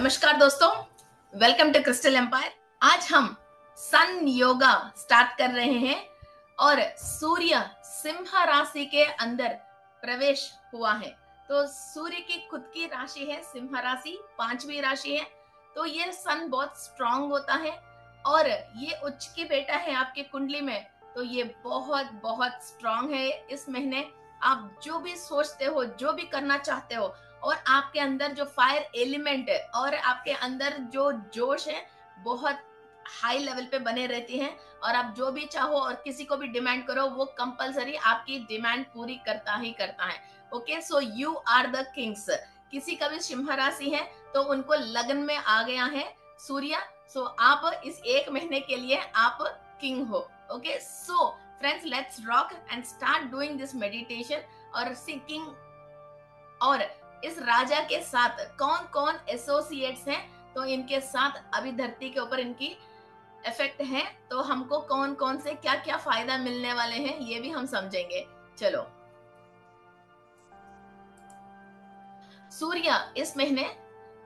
नमस्कार दोस्तों, welcome to crystal empire. आज हम सन योगा स्टार्ट कर रहे हैं और सूर्य सिंह राशि के अंदर प्रवेश हुआ है। तो सूर्य की खुद की राशि है सिंह राशि, पांचवी राशि है। तो ये सन बहुत स्ट्रांग होता है और ये उच्च की बेटा है आपकी कुंडली में। तो ये बहुत बहुत स्ट्रांग है। इस महीने आप जो भी सोचते हो, जो भी करना चाहते हो, और आपके अंदर जो फायर एलिमेंट है और आपके अंदर जो जोश है बहुत हाई लेवल पे बने रहती हैं। और आप जो भी चाहो और किसी को भी डिमांड करो, वो कंपलसरी आपकी डिमांड पूरी करता ही करता है। Okay, so you are the kings. किसी का भी सिंह राशि है तो उनको लगन में आ गया है सूर्य। सो आप इस एक महीने के लिए आप किंग हो। Okay, so friends, let's rock and start doing this meditation और सिंकिंग। और इस राजा के साथ कौन कौन एसोसिएट्स हैं, तो इनके साथ अभी धरती के ऊपर इनकी इफेक्ट है, तो हमको कौन कौन से क्या क्या फायदा मिलने वाले हैं ये भी हम समझेंगे। चलो, सूर्य इस महीने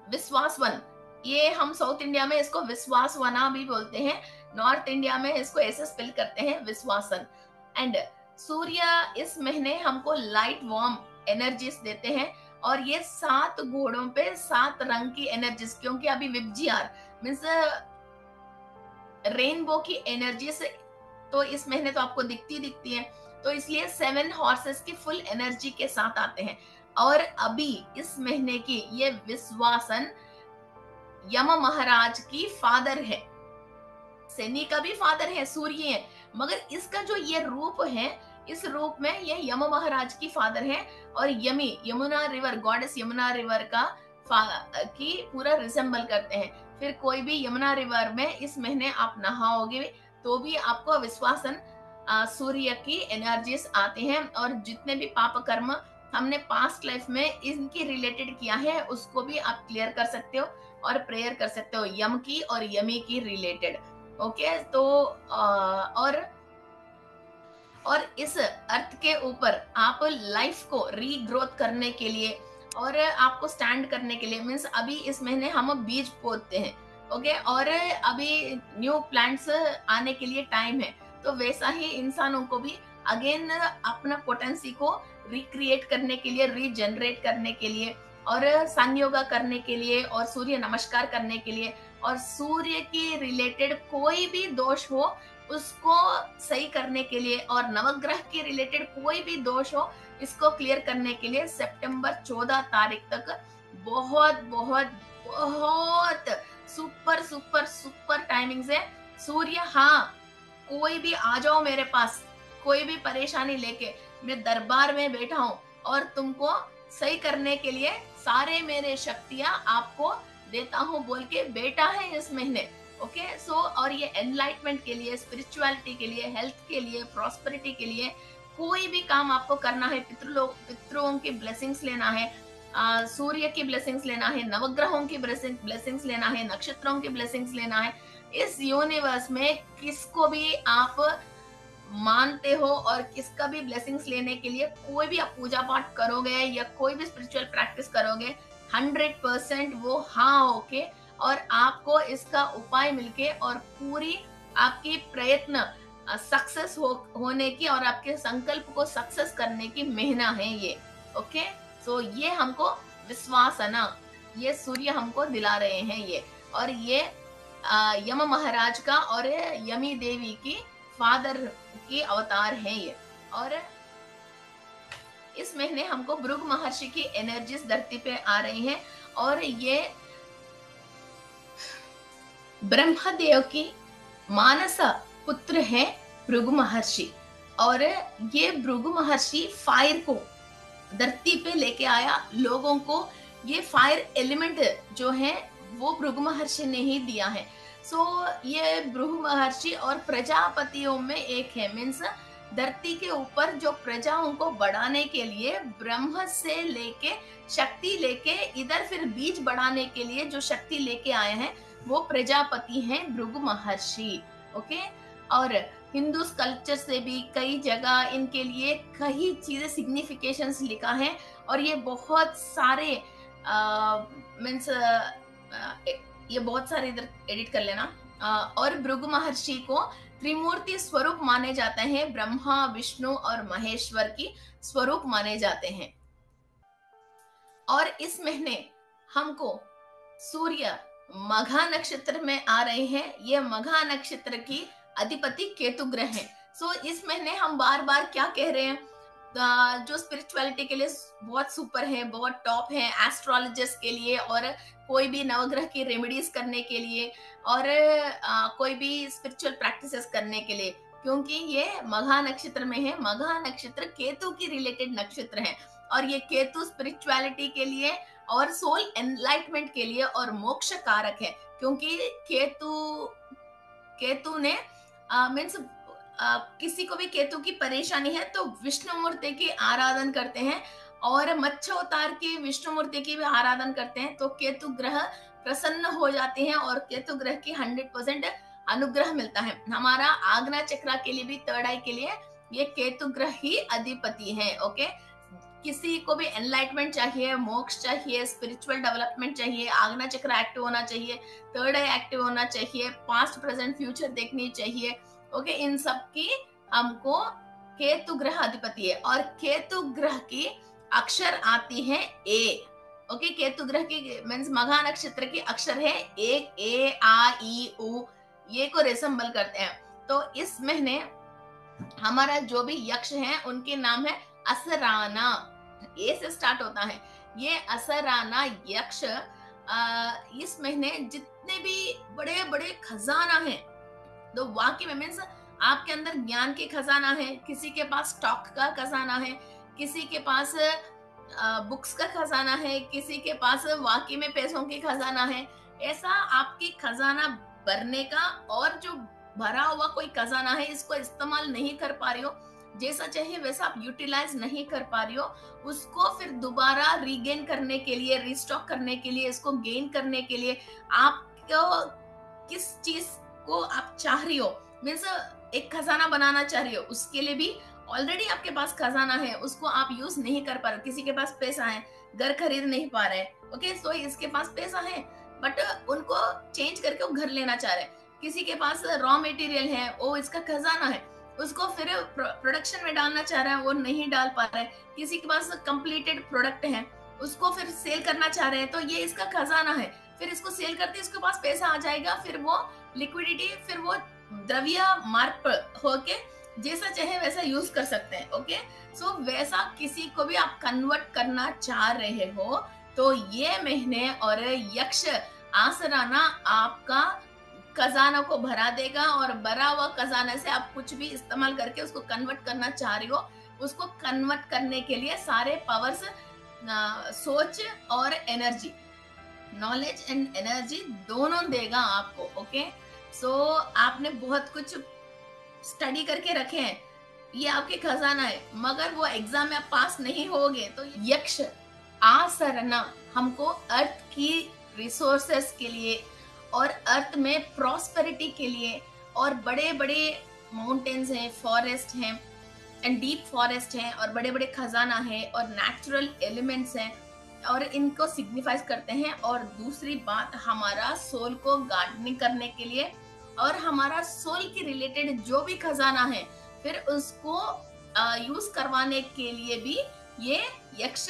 विश्वासवन, ये हम साउथ इंडिया में इसको विश्वासवना भी बोलते हैं, नॉर्थ इंडिया में इसको ऐसे स्पेल करते हैं विश्वासन। एंड सूर्य इस महीने हमको लाइट वार्म एनर्जीज देते हैं और ये 7 घोड़ों पे 7 रंग की एनर्जीज, क्योंकि अभी विबजीआर मीन्स रेनबो की एनर्जीज तो इस महीने तो आपको दिखती है, तो इसलिए 7 हॉर्सेस की फुल एनर्जी के साथ आते हैं। और अभी इस महीने की ये विश्वासन यम महाराज की फादर है, शनि का भी फादर है, सूर्य है, मगर इसका जो ये रूप है, इस रूप में ये यम महाराज की फादर है। और yummy, Yamuna river, goddess Yamuna river का की पूरा रिसेंबल करते हैं। फिर कोई भी यमुना रिवर में इस महीने आप नहाओगे तो भी आपको विश्वासन सूर्य की एनर्जीज आती हैं। और जितने भी पाप कर्म हमने पास्ट लाइफ में इनकी रिलेटेड किया है उसको भी आप क्लियर कर सकते हो और प्रेयर कर सकते हो यम की और यमी की रिलेटेड। ओके, तो और इस अर्थ के ऊपर आप लाइफ को रीग्रोथ करने के लिए और आपको स्टैंड करने के लिए, मीन्स अभी इस महीने हम बीज पोतते हैं। ओके, और अभी न्यू प्लांट्स आने के लिए टाइम है। तो वैसा ही इंसानों को भी अगेन अपना पोटेंसी को रिक्रिएट करने के लिए, रीजनरेट करने के लिए और सन योगा करने के लिए और सूर्य नमस्कार करने के लिए और सूर्य की रिलेटेड कोई भी दोष हो उसको सही करने के लिए और नवग्रह के रिलेटेड कोई भी दोष हो इसको क्लियर करने के लिए सितंबर 14 तारीख तक बहुत बहुत बहुत सुपर सुपर सुपर टाइमिंग्स है। सूर्य, हाँ, कोई भी आ जाओ मेरे पास, कोई भी परेशानी लेके, मैं दरबार में बैठा हूँ और तुमको सही करने के लिए सारे मेरे शक्तियां आपको देता हूँ बोल के बेटा है इस महीने। ओके, सो और ये एनलाइटमेंट के लिए, स्पिरिचुअलिटी के लिए, हेल्थ के लिए, प्रॉस्पेरिटी के लिए कोई भी काम आपको करना है, पितरों की ब्लेसिंग्स लेना है, सूर्य की ब्लेसिंग्स लेना है, नवग्रहों की ब्लेसिंग्स लेना है, नक्षत्रों की ब्लेसिंग्स लेना है, इस यूनिवर्स में किसको भी आप मानते हो और किसका भी ब्लेसिंग्स लेने के लिए कोई भी आप पूजा पाठ करोगे या कोई भी स्पिरिचुअल प्रैक्टिस करोगे, 100% वो हाँ होके और आपको इसका उपाय मिलके और पूरी आपकी प्रयत्न सक्सेस होने की और आपके संकल्प को सक्सेस करने की महीना है ये। ओके, सो ये हमको विश्वास है ना, ये सूर्य हमको दिला रहे हैं ये। और ये यम महाराज का और यमी देवी की फादर की अवतार है ये। और इस महीने हमको भृगु महर्षि की एनर्जीज धरती पे आ रही हैं और ये ब्रह्मदेव की मानस पुत्र है भृगु महर्षि। और ये भृगु महर्षि फायर को धरती पे लेके आया लोगों को। ये फायर एलिमेंट जो है वो भृगु महर्षि ने ही दिया है। सो ये भृगु महर्षि और प्रजापतियों में एक है, मीन्स धरती के ऊपर जो प्रजाओं को बढ़ाने के लिए ब्रह्म से लेके शक्ति लेके इधर फिर बीज बढ़ाने के लिए जो शक्ति लेके आए हैं वो प्रजापति हैं भृगु महर्षि। ओके, और हिंदू कल्चर से भी कई जगह इनके लिए कई चीजें सिग्निफिकेशंस लिखा है और ये बहुत सारे मीन्स ये बहुत सारे इधर एडिट कर लेना। और भृगु महर्षि को त्रिमूर्ति स्वरूप माने जाते हैं, ब्रह्मा विष्णु और महेश्वर की स्वरूप माने जाते हैं। और इस महीने हमको सूर्य मघा नक्षत्र में आ रहे हैं। ये मघा नक्षत्र की अधिपति केतु ग्रह है। सो इस महीने हम बार बार क्या कह रहे हैं, जो स्पिरिचुअलिटी के लिए बहुत सुपर है, बहुत टॉप है, एस्ट्रोलॉजिस्ट के लिए और कोई भी नवग्रह की रेमेडीज करने के लिए और कोई भी स्पिरिचुअल प्रैक्टिसेस करने के लिए, क्योंकि ये मघा नक्षत्र में है। मघा नक्षत्र केतु की रिलेटेड नक्षत्र है और ये केतु स्पिरिचुअलिटी के लिए और सोल एनलाइटमेंट के लिए और मोक्ष कारक है, क्योंकि केतु ने मीन्स किसी को भी केतु की परेशानी है तो विष्णु मूर्ति की आराधन करते हैं और मत्स्यावतार की विष्णु मूर्ति की भी आराधन करते हैं, तो केतु ग्रह प्रसन्न हो जाते हैं और केतु ग्रह की 100% अनुग्रह मिलता है। हमारा आग्ना चक्र के लिए भी, थर्ड आई के लिए ये केतु ग्रह ही अधिपति है। ओके, किसी को भी एनलाइटमेंट चाहिए, मोक्ष चाहिए, स्पिरिचुअल डेवलपमेंट चाहिए, आग्ना चक्र एक्टिव होना चाहिए, थर्ड आई एक्टिव होना चाहिए, पास्ट प्रेजेंट फ्यूचर देखनी चाहिए। ओके, इन सब की हमको केतु ग्रह अधिपति है और केतु ग्रह की अक्षर आती है ए। ओके, केतु ग्रह की मीन्स मघा नक्षत्र की अक्षर है ए आ ई उ, ये को रिसेंबल करते हैं। तो इस महीने हमारा जो भी यक्ष है उनके नाम है असराना, ए से स्टार्ट होता है। ये असराना यक्ष इस महीने जितने भी बड़े बड़े खजाना है, तो वाकई में मीन्स आपके अंदर ज्ञान के खजाना है, किसी के पास स्टॉक का खजाना है, किसी के पास बुक्स का खजाना है, किसी के पास वाकई में पैसों की खजाना है। ऐसा आपकी खजाना भरने का, और जो भरा हुआ कोई खजाना है इसको इस्तेमाल नहीं कर पा रही हो, जैसा चाहिए वैसा आप यूटिलाइज नहीं कर पा रही हो, उसको फिर दोबारा रीगेन करने के लिए, रिस्टॉक करने के लिए, इसको गेन करने के लिए आपको किस चीज को आप चाह रही हो, मीन्स एक खजाना बनाना चाह रही हो, उसके लिए भी ऑलरेडी आपके पास खजाना है, उसको आप यूज नहीं कर पा रहे। किसी के पास पैसा है, घर खरीद नहीं पा रहे, ओके, तो इसके पास पैसा है बट उनको चेंज करके वो घर लेना चाह रहे हैं। किसी के पास रॉ मटेरियल है, वो इसका खजाना है, उसको फिर प्रोडक्शन में डालना चाह रहा है, वो नहीं डाल पा रहा है। किसी के पास कंप्लीटेड प्रोडक्ट है, उसको फिर सेल करना चाह रहे हैं, तो ये इसका खजाना है, फिर इसको सेल करते इसके पास पैसा आ जाएगा, फिर वो लिक्विडिटी, फिर वो द्रव्य मार्ग होके जैसा चाहे वैसा यूज कर सकते हैं। ओके, सो वैसा किसी को भी आप कन्वर्ट करना चाह रहे हो तो ये महीने और यक्ष आसराना आपका खजाना को भरा देगा, और भरा हुआ खजाना से आप कुछ भी इस्तेमाल करके उसको कन्वर्ट करना चाह रही हो, उसको कन्वर्ट करने के लिए सारे पावर्स, सोच और एनर्जी, नॉलेज एंड एनर्जी दोनों देगा आपको। ओके, सो आपने बहुत कुछ स्टडी करके रखे हैं, ये आपके खजाना है, मगर वो एग्जाम में आप पास नहीं होगे तो यक्ष आसरना हमको अर्थ की रिसोर्सेस के लिए और अर्थ में प्रॉस्पेरिटी के लिए, और बड़े बड़े माउंटेन्स हैं, फॉरेस्ट हैं एंड डीप फॉरेस्ट हैं, और बड़े बड़े खजाना है और नेचुरल एलिमेंट्स हैं, और इनको सिग्निफाइज करते हैं। और दूसरी बात, हमारा सोल को गार्डनिंग करने के लिए और हमारा सोल की रिलेटेड जो भी खजाना है फिर उसको यूज करवाने के लिए भी ये यक्ष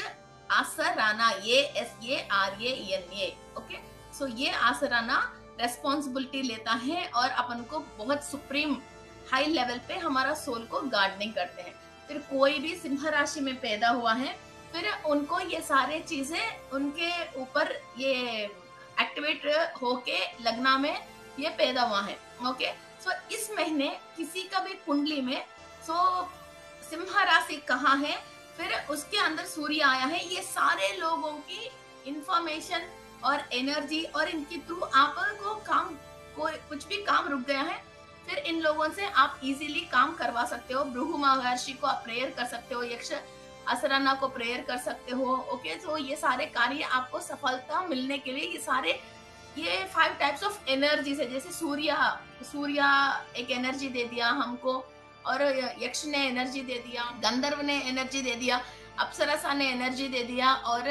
आसराना, ये SARANA, ओके, सो ये आसराना रेस्पॉन्सिबिलिटी लेता है और अपन को बहुत सुप्रीम हाई लेवल पे हमारा सोल को गार्डनिंग करते हैं। फिर कोई भी सिंह राशि में पैदा हुआ है, फिर उनको ये सारे चीजें उनके ऊपर ये एक्टिवेट होके लगना में ये पैदा हुआ है। ओके, सो इस महीने किसी का भी कुंडली में सिंह राशि कहाँ है, फिर उसके अंदर सूर्य आया है, ये सारे लोगों की इंफॉर्मेशन और एनर्जी, और इनके थ्रू आपको कुछ भी काम रुक गया है, फिर इन लोगों से आप इजीली काम करवा सकते हो। भृगु महर्षि को आप प्रेयर कर सकते हो, यक्ष असराना को प्रेयर कर सकते हो। ओके, तो ये सारे कार्य आपको सफलता मिलने के लिए ये 5 टाइप्स ऑफ एनर्जी है। जैसे सूर्य एक एनर्जी दे दिया हमको, और यक्ष ने एनर्जी दे दिया, गंधर्व ने एनर्जी दे दिया, अप्सरसा ने एनर्जी दे दिया, और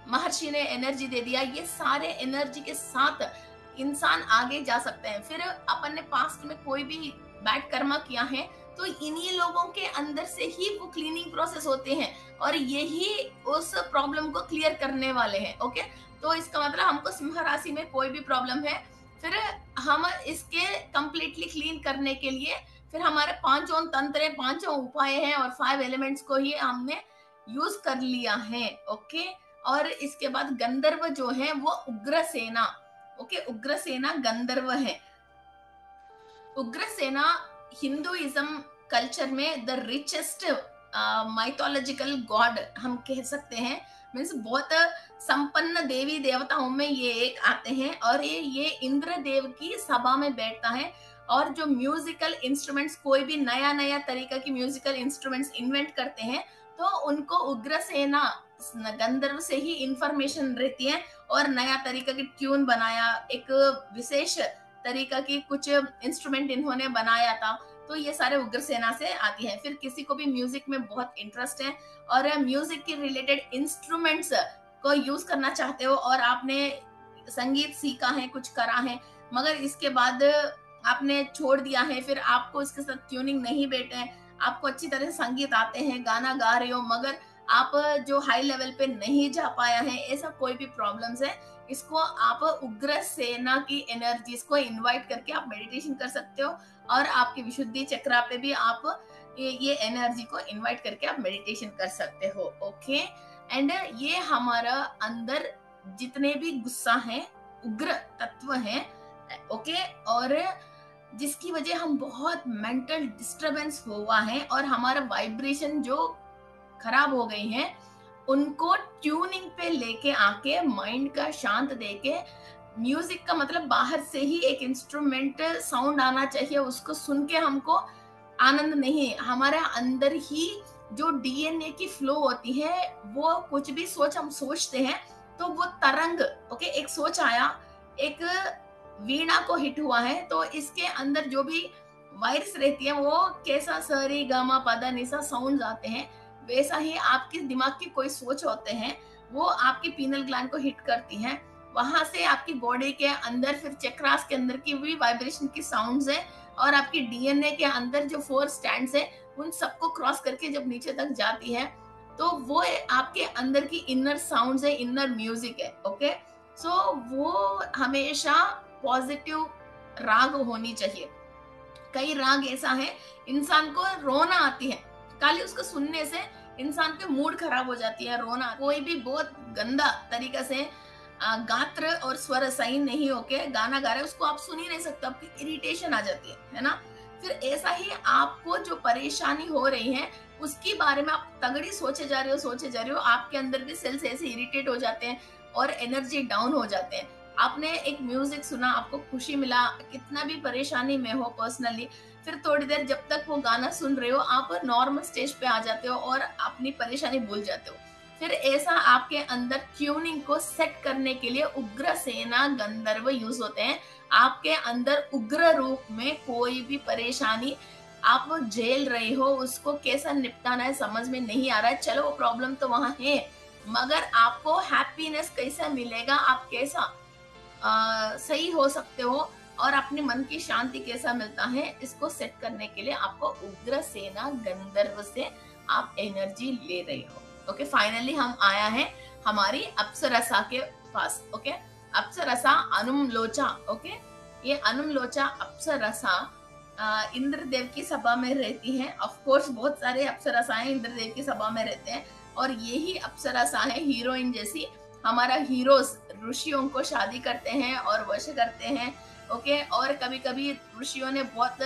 महर्षि ने एनर्जी दे दिया, ये सारे एनर्जी के साथ इंसान आगे जा सकते हैं। फिर अपन ने पास्ट में कोई भी बैड कर्मा किया है तो इन्हीं लोगों के अंदर से ही वो क्लीनिंग प्रोसेस होते हैं और यही उस प्रॉब्लम को क्लियर करने वाले हैं। ओके, तो इसका मतलब हमको सिंह राशि में कोई भी प्रॉब्लम है, फिर हम इसके कंप्लीटली क्लीन करने के लिए फिर हमारे पांचों तंत्र, पांचों उपाय हैं और 5 एलिमेंट्स को ही हमने यूज कर लिया है। ओके, और इसके बाद गंधर्व जो है वो उग्रसेना। ओके, उग्रसेना गंधर्व है। उग्रसेना हिंदुइज्म कल्चर में द रिचेस्ट माइथोलॉजिकल गॉड हम कह सकते हैं। मीन्स बहुत संपन्न देवी देवताओं में ये एक आते हैं और ये इंद्र देव की सभा में बैठता है। और जो म्यूजिकल इंस्ट्रूमेंट्स, कोई भी नया नया तरीका की म्यूजिकल इंस्ट्रूमेंट्स इन्वेंट करते हैं तो उनको उग्रसेना गंधर्व से ही इंफॉर्मेशन रहती है और नया तरीका की ट्यून बनाया, एक विशेष तरीका की कुछ इंस्ट्रूमेंट इन्होंने बनाया था, तो ये सारे उग्रसेना से आती है। फिर किसी को भी म्यूजिक में बहुत इंटरेस्ट है और म्यूजिक के रिलेटेड इंस्ट्रूमेंट्स को यूज करना चाहते हो और आपने संगीत सीखा है, कुछ करा है, मगर इसके बाद आपने छोड़ दिया है, फिर आपको इसके साथ ट्यूनिंग नहीं बैठे, आपको अच्छी तरह से संगीत आते हैं, गाना गा रहे हो, मगर आप जो हाई लेवल पे नहीं जा पाया है, ऐसा कोई भी प्रॉब्लम्स है, इसको आप उग्र सेना की एनर्जीज को इनवाइट करके आप मेडिटेशन कर सकते हो और आपकी विशुद्धि चक्रा पे भी आप ये एनर्जी को इनवाइट करके आप मेडिटेशन कर सकते हो। ओके, एंड ये हमारा अंदर जितने भी गुस्सा है, उग्र तत्व है, ओके, और जिसकी वजह हम बहुत मेंटल डिस्टरबेंस हुआ है और हमारा वाइब्रेशन जो खराब हो गई है, उनको ट्यूनिंग पे लेके आके माइंड का शांत देके, म्यूजिक का मतलब बाहर से ही एक इंस्ट्रूमेंट साउंड आना चाहिए, उसको सुन के हमको आनंद नहीं, हमारे अंदर ही जो डीएनए की फ्लो होती है, वो कुछ भी सोच हम सोचते हैं तो वो तरंग, ओके, एक सोच आया, एक वीणा को हिट हुआ है तो इसके अंदर जो भी वायर्स रहती है वो कैसा सरी गामा पदा निसा साउंड आते हैं, वैसा ही आपके दिमाग की कोई सोच होते हैं वो आपकी पीनल ग्लैंड को हिट करती हैं, वहां से आपकी बॉडी के अंदर फिर चक्रास के अंदर की भी वाइब्रेशन की साउंड्स है और आपकी डीएनए के अंदर जो 4 स्टैंड्स है उन सबको क्रॉस करके जब नीचे तक जाती है तो वो आपके अंदर की इनर साउंड्स है, इनर म्यूजिक है। ओके, सो वो हमेशा पॉजिटिव राग होनी चाहिए। कई राग ऐसा है इंसान को रोना आती है, खाली उसको सुनने से इंसान के मूड खराब हो जाती है, रोना। कोई भी बहुत गंदा तरीका से गात्र और स्वर सही नहीं होके गाना गा रहे उसको आप सुन ही नहीं सकते, आपकी इरिटेशन आ जाती है ना। फिर ऐसा ही आपको जो परेशानी हो रही है उसके बारे में आप तगड़ी सोचे जा रहे हो, आपके अंदर भी सेल्स ऐसे इरिटेट हो जाते हैं और एनर्जी डाउन हो जाते हैं। आपने एक म्यूजिक सुना, आपको खुशी मिला, कितना भी परेशानी में हो पर्सनली, फिर थोड़ी देर जब तक वो गाना सुन रहे हो आप नॉर्मल स्टेज पे आ जाते हो और अपनी परेशानी भूल जाते हो। फिर ऐसा आपके अंदर ट्यूनिंग को सेट करने के लिए उग्र सेना गंधर्व यूज होते हैं। आपके अंदर उग्र रूप में कोई भी परेशानी आप झेल रहे हो, उसको कैसा निपटाना है समझ में नहीं आ रहा है, चलो वो प्रॉब्लम तो वहां है, मगर आपको हैप्पीनेस कैसा मिलेगा, आप कैसा सही हो सकते हो और अपने मन की शांति कैसा मिलता है, इसको सेट करने के लिए आपको उग्र सेना गंधर्व से आप एनर्जी ले रहे हो। ओके, फाइनली हम आया है हमारी अप्सरसा के पास। ओके, अप्सरसा अनुमलोचा। ओके, ये अनुमलोचा अप्सरसा इंद्रदेव की सभा में रहती हैं। ऑफ कोर्स बहुत सारे अप्सरसाएं इंद्रदेव की सभा में रहते हैं और यही अप्सरसा है हीरोइन जैसी, हमारा हीरोज ऋषियों को शादी करते हैं और वश करते हैं। ओके, और कभी कभी ऋषियों ने बहुत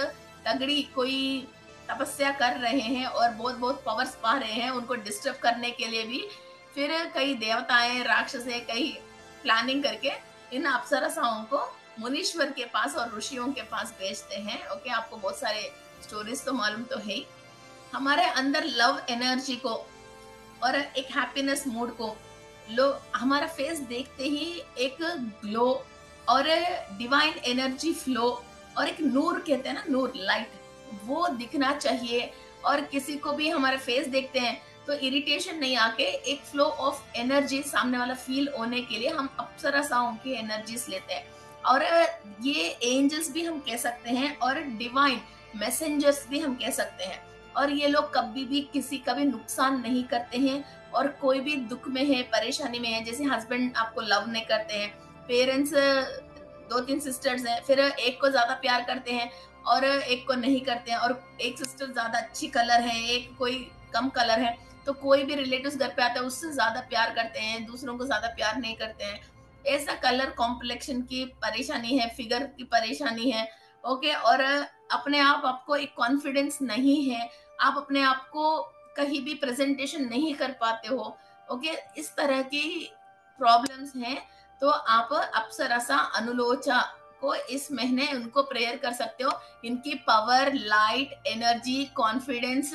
तगड़ी कोई तपस्या कर रहे हैं और बहुत बहुत पावर्स पा रहे हैं, उनको डिस्टर्ब करने के लिए भी फिर कई देवताएं, राक्षसे कई प्लानिंग करके इन अप्सरसाओं को मुनीश्वर के पास और ऋषियों के पास भेजते हैं। ओके, आपको बहुत सारे स्टोरीज तो मालूम तो है ही। हमारे अंदर लव एनर्जी को और एक हैप्पीनेस मूड को हमारा फेस देखते ही एक ग्लो और डिवाइन एनर्जी फ्लो और एक नूर कहते हैं ना, नूर, लाइट, वो दिखना चाहिए। और किसी को भी हमारा फेस देखते हैं तो इरिटेशन नहीं आके एक फ्लो ऑफ एनर्जी सामने वाला फील होने के लिए हम अप्सराओं की एनर्जीज लेते हैं। और ये एंजल्स भी हम कह सकते हैं और डिवाइन मैसेंजर्स भी हम कह सकते हैं। और ये लोग कभी भी किसी का भी नुकसान नहीं करते हैं, और कोई भी दुख में है, परेशानी में है, जैसे हस्बैंड आपको लव नहीं करते हैं, पेरेंट्स 2-3 सिस्टर्स हैं, फिर एक को ज्यादा प्यार करते हैं और एक को नहीं करते हैं, और एक सिस्टर ज्यादा अच्छी कलर है, एक कोई कम कलर है, तो कोई भी रिलेटिव्स घर पे आता है उससे ज्यादा प्यार करते हैं, दूसरों को ज्यादा प्यार नहीं करते हैं। ऐसा कलर कॉम्प्लेक्शन की परेशानी है, फिगर की परेशानी है। ओके, और अपने आप आपको एक कॉन्फिडेंस नहीं है, आप अपने आप को कहीं भी प्रेजेंटेशन नहीं कर पाते हो। ओके, इस तरह की प्रॉब्लम्स हैं, तो आप अप्सरसा अनुलोचा को इस महीने उनको प्रेयर कर सकते हो। इनकी पावर, लाइट, एनर्जी, कॉन्फिडेंस,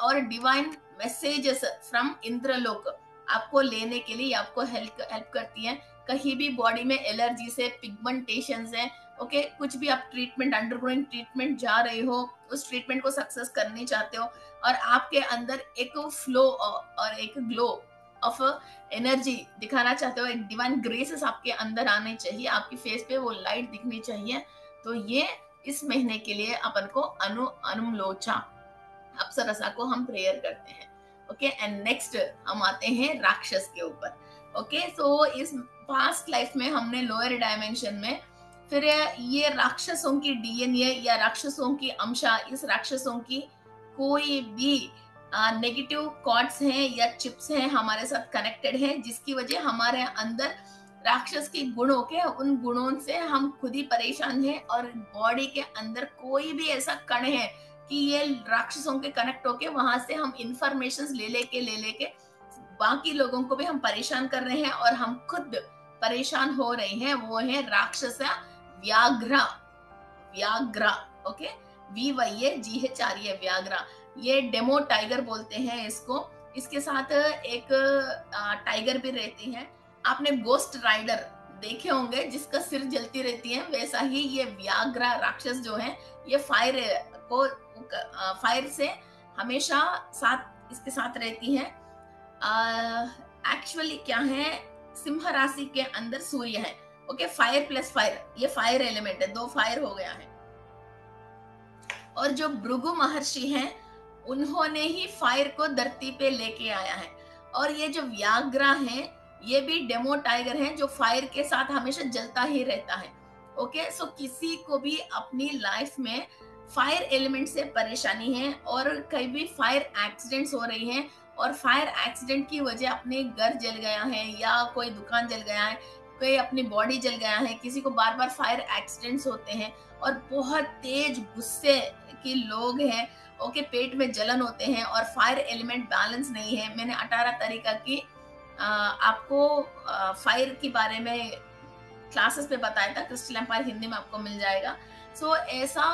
और डिवाइन मैसेजेस फ्रॉम इंद्रलोक आपको लेने के लिए आपको हेल्प करती है। कहीं भी बॉडी में एलर्जी से, पिगमेंटेशन है, ओके, कुछ भी आप ट्रीटमेंट, अंडरगोइंग ट्रीटमेंट जा रहे हो, उस ट्रीटमेंट को सक्सेस करनी चाहते हो, और आपके अंदर एक फ्लो और एक ग्लो ऑफ एनर्जी दिखाना चाहते हो, एक डिवाइन ग्रेसेस आपके अंदर आने चाहिए, आपकी फेस पे वो लाइट दिखनी चाहिए, तो ये इस महीने के लिए अपन को अनुमलोचा अप्सरसा को हम प्रेयर करते हैं। ओके, एंड नेक्स्ट हम आते हैं राक्षस के ऊपर। ओके, सो इस पास्ट लाइफ में हमने लोअर डायमेंशन में फिर ये राक्षसों की डीएनए या राक्षसों की अंशा, इस राक्षसों की कोई भी नेगेटिव कॉर्ड्स हैं या चिप्स हैं हमारे साथ कनेक्टेड हैं, जिसकी वजह हमारे अंदर राक्षस के गुणों के, उन गुणों से हम खुद ही परेशान हैं, और बॉडी के अंदर कोई भी ऐसा कण है कि ये राक्षसों के कनेक्ट होके वहां से हम इंफॉर्मेशन ले लेके बाकी लोगों को भी हम परेशान कर रहे हैं, और हम खुद परेशान हो रहे हैं। वो है राक्षस व्याघ्रा। व्याघ्रा, ओके, VYAGHRA, व्याघ्रा। ये डेमो टाइगर बोलते हैं इसको। इसके साथ एक टाइगर भी रहती है। आपने गोस्ट राइडर देखे होंगे जिसका सिर जलती रहती है, वैसा ही ये व्याघ्रा राक्षस जो है, ये फायर से हमेशा साथ इसके साथ रहती है। एक्चुअली क्या है, सिंह राशि के अंदर सूर्य है। ओके, फायर प्लस फायर, ये फायर एलिमेंट है, 2 फायर हो गया है। और जो भृगु महर्षि हैं, उन्होंने ही फायर को धरती पे लेके आया है। और ये जो व्याघ्रा है, ये भी डेमो टाइगर है जो फायर के साथ हमेशा जलता ही रहता है। ओके, सो किसी को भी अपनी लाइफ में फायर एलिमेंट से परेशानी है, और कहीं भी फायर एक्सीडेंट्स हो रही हैं, और फायर एक्सीडेंट की वजह अपने घर जल गया है, या कोई दुकान जल गया है, कोई अपनी बॉडी जल गया है, किसी को बार बार फायर एक्सीडेंट्स होते हैं, और बहुत तेज गुस्से के लोग हैं। ओके, पेट में जलन होते हैं, और फायर एलिमेंट बैलेंस नहीं है। मैंने 18 तरीका की आपको फायर के बारे में क्लासेस पे बताया था, क्रिस्टल एम्पायर हिंदी में आपको मिल जाएगा। सो ऐसा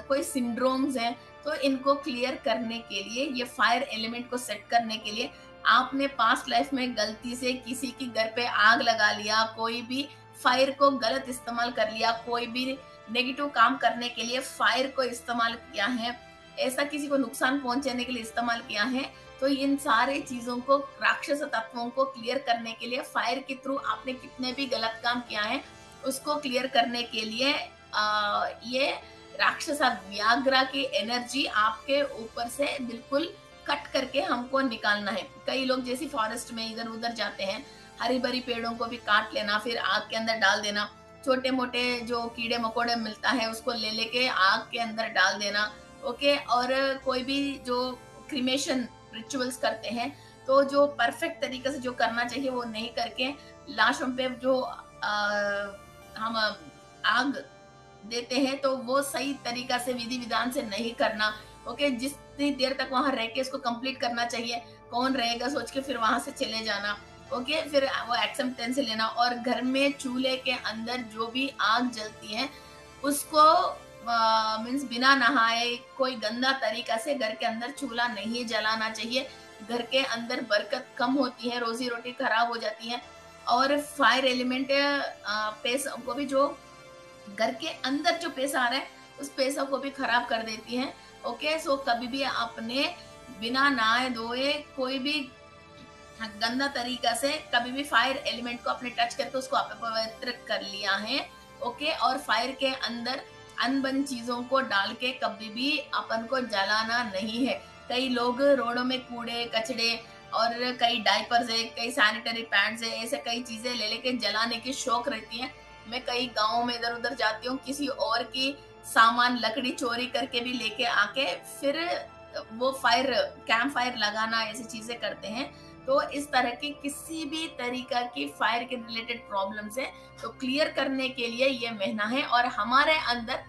कोई सिंड्रोम्स है, तो इनको क्लियर करने के लिए, ये फायर एलिमेंट को सेट करने के लिए, आपने पास्ट लाइफ में गलती से किसी की घर पे आग लगा लिया, कोई भी फायर को गलत इस्तेमाल कर लिया, कोई भी नेगेटिव काम करने के लिए फायर को इस्तेमाल किया है, ऐसा किसी को नुकसान पहुंचाने के लिए इस्तेमाल किया है, तो इन सारे चीजों को, राक्षस तत्वों को क्लियर करने के लिए, फायर के थ्रू आपने कितने भी गलत काम किया है उसको क्लियर करने के लिए ये राक्षस व्याघ्रा की एनर्जी आपके ऊपर से बिल्कुल कट करके हमको निकालना है। कई लोग जैसे फॉरेस्ट में इधर उधर जाते हैं, हरी भरी पेड़ों को भी काट लेना, फिर आग के अंदर डाल देना, छोटे मोटे जो कीड़े मकोड़े मिलता है उसको ले लेके आग के अंदर डाल देना। ओके, और कोई भी जो क्रीमेशन रिचुअल्स करते हैं, तो जो परफेक्ट तरीके से जो करना चाहिए वो नहीं करके लाशों पे जो हम आग देते हैं, तो वो सही तरीका से, विधि विधान से नहीं करना। ओके, जितनी देर तक वहां रह के इसको कंप्लीट करना चाहिए, कौन रहेगा सोच के फिर वहां से चले जाना। ओके, फिर वो एक्सेप्टेंस से लेना। और घर में चूल्हे के अंदर जो भी आग जलती है उसको मीन्स बिना नहाए, कोई गंदा तरीका से घर के अंदर चूल्हा नहीं जलाना चाहिए। घर के अंदर बरकत कम होती है, रोजी रोटी खराब हो जाती है, और फायर एलिमेंट पैसों को भी, जो घर के अंदर जो पैसा आ रहा है उस पैसा को भी खराब कर देती है। ओके, सो कभी भी आपने बिना नहाए धोए कोई भी गंदा तरीका से कभी भी फायर एलिमेंट को अपने टच करके उसको अपवित्र कर लिया है। ओके, और फायर के अंदर अनबन चीजों को डाल के कभी भी अपन को जलाना नहीं है। कई लोग रोडों में कूड़े कचड़े और कई डायपर्स है, कई सैनिटरी पैड्स है, ऐसे कई चीजें ले लेके जलाने की शौक रहती है। मैं कई गाँव में इधर उधर जाती हूँ, किसी और की सामान लकड़ी चोरी करके भी लेके आके फिर वो फायर कैंप फायर लगाना ऐसी चीजें करते हैं। तो इस तरह की किसी भी तरीका की फायर के रिलेटेड प्रॉब्लम्स है तो क्लियर करने के लिए ये महीना है। और हमारे अंदर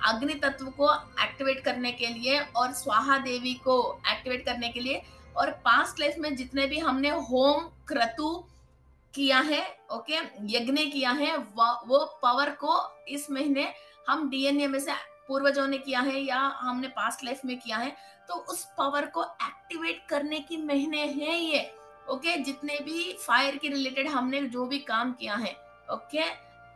अग्नि तत्व को एक्टिवेट करने के लिए और स्वाहा देवी को एक्टिवेट करने के लिए और पास्ट लाइफ में जितने भी हमने होम क्रतु किया है, ओके, यज्ञ किया है, वो पावर को इस महीने हम डीएनए में से पूर्वजों ने किया है या हमने पास्ट लाइफ में किया है, तो उस पावर को एक्टिवेट करने की महीने हैं ये। ओके, जितने भी फायर के रिलेटेड हमने जो भी काम किया है, ओके,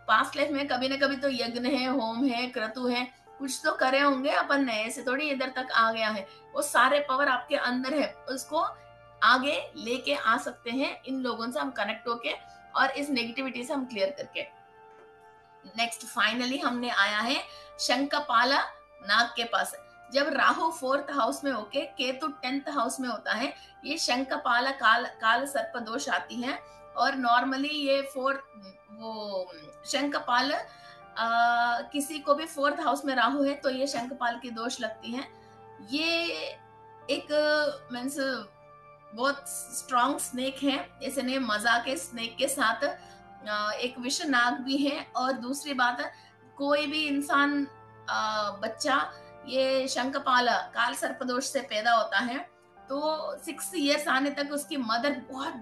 पास्ट लाइफ में कभी ना कभी तो यज्ञ है, होम है, क्रतु है, कुछ तो करे होंगे अपन ने, ऐसे थोड़ी इधर तक आ गया है। वो सारे पावर आपके अंदर है, उसको आगे लेके आ सकते हैं इन लोगों से हम कनेक्ट होके और इस नेगेटिविटी से हम क्लियर करके। नेक्स्ट फाइनली हमने आया है शंखपाला नाग के पास। जब राहु 4th हाउस में होके केतु 10th हाउस में होता है, ये शंखपाला काल सर्प दोष आती है। और नॉर्मली ये वो शंखपाल किसी को भी 4th हाउस में राहु है तो ये शंखपाल की दोष लगती है। ये एक मीन्स बहुत स्ट्रॉन्ग स्नेक है, इसने मजाक के स्नेक के साथ एक विष नाग भी है। और दूसरी बात, कोई भी इंसान बच्चा ये शंखपाल काल सर्पदोष से पैदा होता है तो 6 इयर्स आने तक उसकी मदर बहुत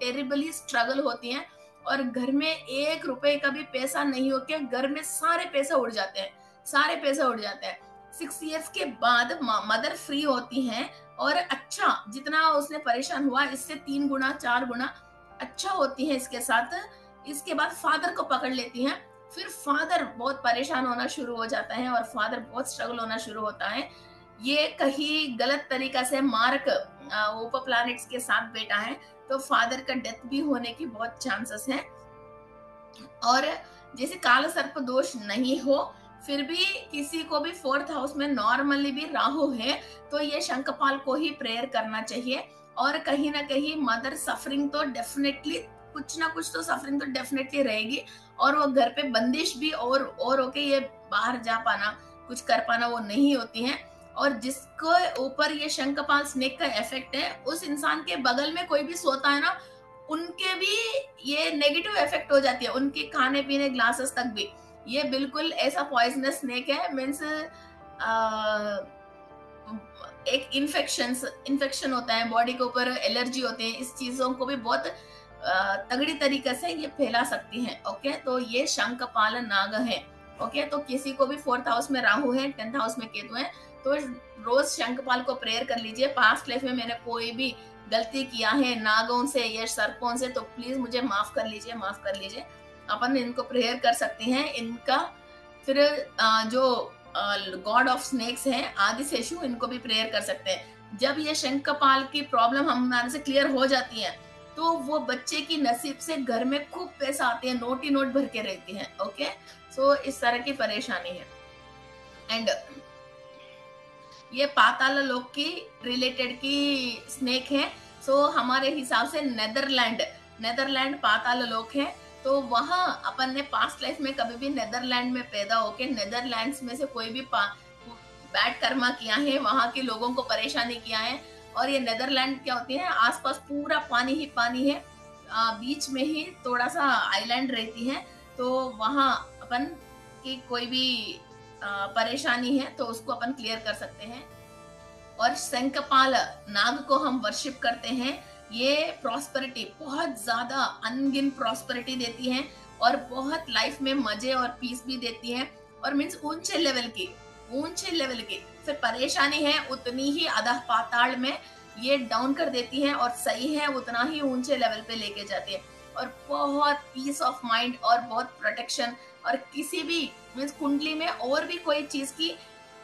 टेरिबली स्ट्रगल होती है और घर में 1 रुपए का भी पैसा नहीं होके घर में सारे पैसा उड़ जाते हैं। 6 इयर्स के बाद मदर फ्री होती है और अच्छा जितना उसने परेशान हुआ इससे 3 गुना 4 गुना अच्छा होती है इसके साथ। इसके बाद फादर को पकड़ लेती है, फिर फादर बहुत परेशान होना शुरू हो जाता है और फादर बहुत स्ट्रगल होना शुरू होता है। ये कहीं गलत तरीका से मार्क ऊपर प्लैनेट्स के साथ बैठा है तो फादर का डेथ भी होने की बहुत चांसेस है। और जैसे काला सर्प दोष नहीं हो फिर भी किसी को भी 4th हाउस में नॉर्मली भी राहु है तो ये शंखपाल को ही प्रेयर करना चाहिए। और कहीं ना कहीं मदर सफरिंग तो डेफिनेटली कुछ ना कुछ तो सफरिंग तो डेफिनेटली रहेगी और वो घर पे बंदिश भी और ओके ये बाहर जा पाना कुछ कर पाना वो नहीं होती है। और जिसको ऊपर ये शंखपाल स्नेक का इफेक्ट है उस इंसान के बगल में कोई भी सोता है ना उनके भी ये नेगेटिव इफेक्ट हो जाती है, उनके खाने पीने ग्लासेस तक भी। ये बिल्कुल ऐसा पॉइजनस स्नेक है, मीन्स एक इन्फेक्शन होता है बॉडी के ऊपर, एलर्जी होती है, इस चीजों को भी बहुत तगड़ी तरीके से ये फैला सकती है। ओके, तो ये शंखपाल नाग है। ओके, तो किसी को भी 4th हाउस में राहु है 10th हाउस में केतु है तो रोज शंखपाल को प्रेयर कर लीजिए। पास्ट लाइफ में मैंने कोई भी गलती किया है नागों से या सर्पों से तो प्लीज मुझे माफ कर लीजिए। अपन इनको प्रेयर कर सकते हैं। इनका फिर जो गॉड ऑफ स्नेक्स हैं आदिशेषु, इनको भी प्रेयर कर सकते हैं। जब ये शंखपाल की प्रॉब्लम हमारे से क्लियर हो जाती है तो वो बच्चे की नसीब से घर में खूब पैसा आते हैं, नोट ही नोट भर के रहती है। ओके, सो इस तरह की परेशानी है। एंड ये पाताल लोक की रिलेटेड की स्नेक है। सो हमारे हिसाब से नेदरलैंड पाताल लोक है। तो वहां अपन ने पास्ट लाइफ में कभी भी नेदरलैंड में पैदा होके नेदरलैंड्स में से कोई भी बैड कर्मा किया है, वहां के लोगों को परेशानी किया है। और ये नेदरलैंड क्या होती है, आसपास पूरा पानी ही पानी है, बीच में ही थोड़ा सा आइलैंड रहती है। तो वहां अपन की कोई भी परेशानी है तो उसको अपन क्लियर कर सकते हैं। और शंखपाल नाग को हम वर्शिप करते हैं। ये प्रॉस्पेरिटी बहुत ज्यादा अनगिन प्रॉस्पेरिटी देती है और बहुत लाइफ में मजे और पीस भी देती है। और मीन्स ऊंचे लेवल की फिर परेशानी है उतनी ही अधः पाताल में ये डाउन कर देती है और सही है उतना ही ऊंचे लेवल पे लेके जाती है। और बहुत पीस ऑफ माइंड और बहुत प्रोटेक्शन। और किसी भी मीन्स कुंडली में और भी कोई चीज की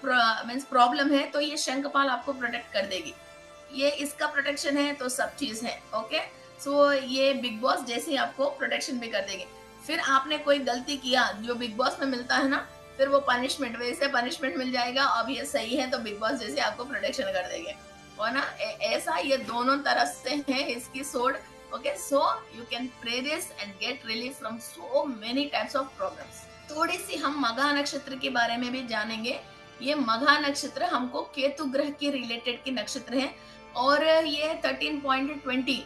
मीन्स प्रॉब्लम है तो ये शंखपाल आपको प्रोटेक्ट कर देगी। ये इसका प्रोटेक्शन है तो सब चीज है। ओके, सो ये बिग बॉस जैसे ही आपको प्रोटेक्शन भी कर देगी। फिर आपने कोई गलती किया जो बिग बॉस में मिलता है ना, फिर वो पनिशमेंट, वैसे पनिशमेंट मिल जाएगा। अब ये सही है तो बिग बॉस जैसे आपको प्रोटेक्शन कर देंगे, और ना ऐसा ये दोनों तरफ से है इसकी सोड। Okay, so you can pray this and get relief from so many types of problems. थोड़ी सी हम मघा नक्षत्र के बारे में भी जानेंगे। ये मघा नक्षत्र हमको केतु ग्रह के रिलेटेड के नक्षत्र है, और ये 13.20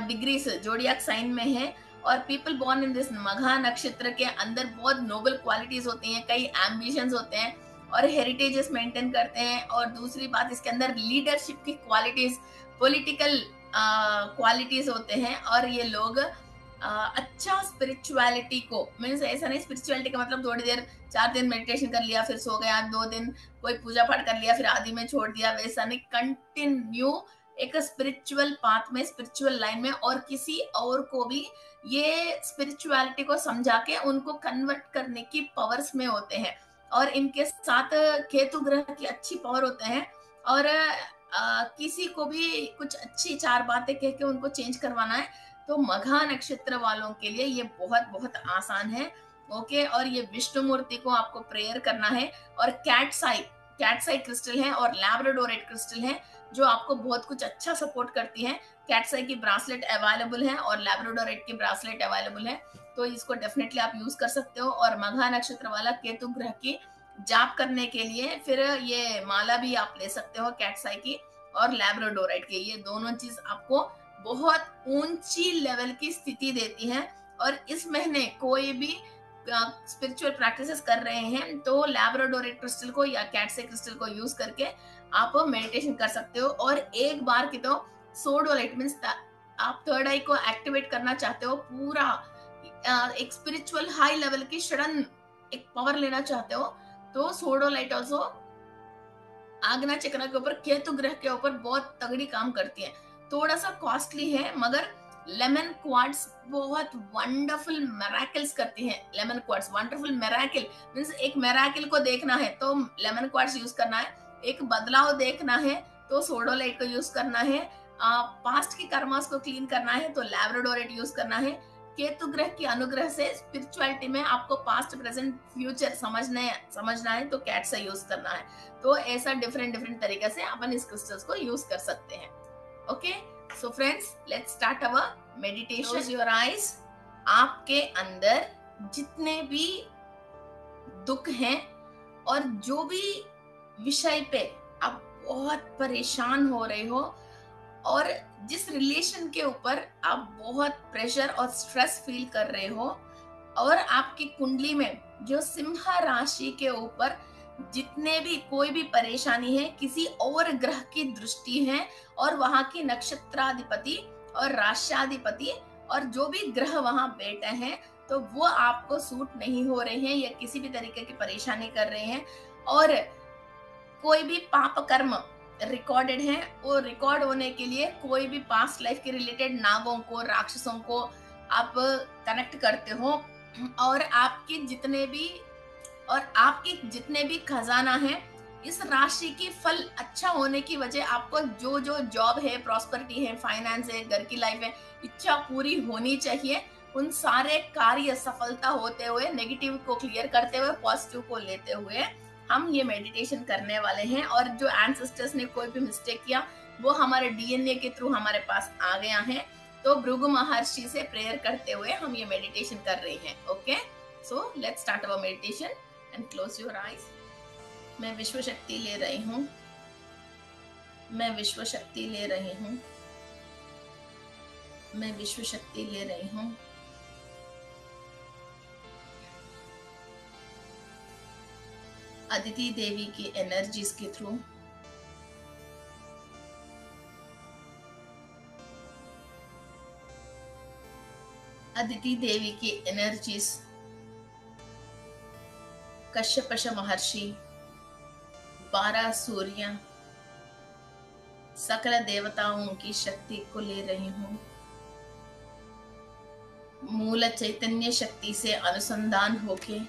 डिग्रीज जोडियाक साइन में है। और पीपल बॉर्न इन दिस मघा नक्षत्र के अंदर बहुत नोबल क्वालिटीज होती हैं, कई एम्बिशंस होते हैं और हेरिटेजेस मेंटेन करते हैं। और दूसरी बात, इसके अंदर लीडरशिप की क्वालिटीज, पॉलिटिकल क्वालिटीज होते हैं। और ये लोग अच्छा स्पिरिचुअलिटी को, मीन्स ऐसा नहीं स्पिरिचुअलिटी का मतलब थोड़ी देर 4 दिन मेडिटेशन कर लिया फिर सो गया, 2 दिन कोई पूजा पाठ कर लिया फिर आदि में छोड़ दिया, वैसा नहीं। कंटिन्यू एक स्पिरिचुअल पाथ में, स्पिरिचुअल लाइन में, और किसी और को भी ये स्पिरिचुअलिटी को समझा के उनको कन्वर्ट करने की पावर्स में होते हैं। और इनके साथ केतु ग्रह की अच्छी पावर होते हैं। और किसी को भी कुछ अच्छी 4 बातें कह के उनको चेंज करवाना है तो मघा नक्षत्र वालों के लिए ये बहुत बहुत आसान है। ओके, और ये विष्णु मूर्ति को आपको प्रेयर करना है। और कैटसाई क्रिस्टल है और लैब्राडोराइट क्रिस्टल है जो आपको बहुत कुछ अच्छा सपोर्ट करती है। कैटसाई की ब्रासलेट अवेलेबल है और लैब्राडोराइट की ब्रासलेट अवेलेबल है, तो इसको डेफिनेटली आप यूज कर सकते हो। और मघा नक्षत्र वाला केतु ग्रह की जाप करने के लिए फिर ये माला भी आप ले सकते हो कैटसाई की और लैब्राडोराइट की। ये दोनों चीज आपको बहुत ऊंची लेवल की स्थिति देती है। और इस महीने कोई भी स्पिरिचुअल प्रैक्टिसेस कर रहे हैं तो लैब्राडोराइट क्रिस्टल को या कैटसाई क्रिस्टल को यूज करके आप मेडिटेशन कर सकते हो। और एक बार की तो सोडोलाइट मीन्स आप थर्ड आई को एक्टिवेट करना चाहते हो, पूरा एक स्पिरिचुअल हाई लेवल की सडन एक पावर लेना चाहते हो, तो सोडोलाइट ऑल्सो आग्ना चक्र के ऊपर, केतु ग्रह के ऊपर बहुत तगड़ी काम करती है। थोड़ा सा कॉस्टली है मगर लेमन क्वार्ट्स बहुत वंडरफुल मेराकल्स करती है। Lemon quartz wonderful miracle means एक मेराकल को देखना है तो लेमन क्वार्ट्स यूज करना है, एक बदलाव देखना है तो सोडोलाइट को यूज करना है, पास्ट की कर्मास को क्लीन करना है तो लैब्राडोराइट यूज करना है। केतु ग्रह की अनुग्रह से स्पिरिचुअलिटी में आपको पास्ट प्रेजेंट फ्यूचर समझना है तो कैटसाई यूज करना है। तो ऐसा डिफरेंट तरीके से अपन इस क्रिस्टल्स को यूज कर सकते हैं। Okay, so friends, let's start our meditation. Close your eyes. आपके अंदर जितने भी दुख हैं और जो भी विषय पे आप बहुत परेशान हो रहे हो और जिस रिलेशन के ऊपर आप बहुत प्रेशर और स्ट्रेस फील कर रहे हो, और आपकी कुंडली में जो सिंह राशि के ऊपर जितने भी कोई भी परेशानी है, किसी और ग्रह की दृष्टि है और वहां की नक्षत्राधिपति और राष्ट्राधिपति और जो भी ग्रह वहां बैठे हैं तो वो आपको सूट नहीं हो रहे हैं या किसी भी तरीके की परेशानी कर रहे हैं, और कोई भी पाप कर्म रिकॉर्डेड है, वो रिकॉर्ड होने के लिए कोई भी पास्ट लाइफ के रिलेटेड नागों को, राक्षसों को आप कनेक्ट करते हो, और आपके जितने भी खजाना है, इस राशि की फल अच्छा होने की वजह आपको जो जो जॉब है, प्रॉस्पेरिटी है, फाइनेंस है, घर की लाइफ है, इच्छा पूरी होनी चाहिए। उन सारे कार्य सफलता होते हुए, नेगेटिव को क्लियर करते हुए, पॉजिटिव को लेते हुए हम ये मेडिटेशन करने वाले हैं। और जो एंसेस्टर्स ने कोई भी मिस्टेक किया वो हमारे डीएनए के थ्रू हमारे पास आ गया है, तो भृगु महर्षि से प्रेयर करते हुए हम ये मेडिटेशन कर रहे हैं। Okay, so let's start our meditation and close your eyes. मैं विश्व शक्ति ले रही हूँ, मैं विश्व शक्ति ले रही हूँ, मैं विश्व शक्ति ले रही हूँ। अदिति देवी की एनर्जीज के थ्रू अदिति देवी की एनर्जीज, कश्यपश महर्षि, 12 सूर्य, सकल देवताओं की शक्ति को ले रही हूँ। मूल चैतन्य शक्ति से अनुसंधान होके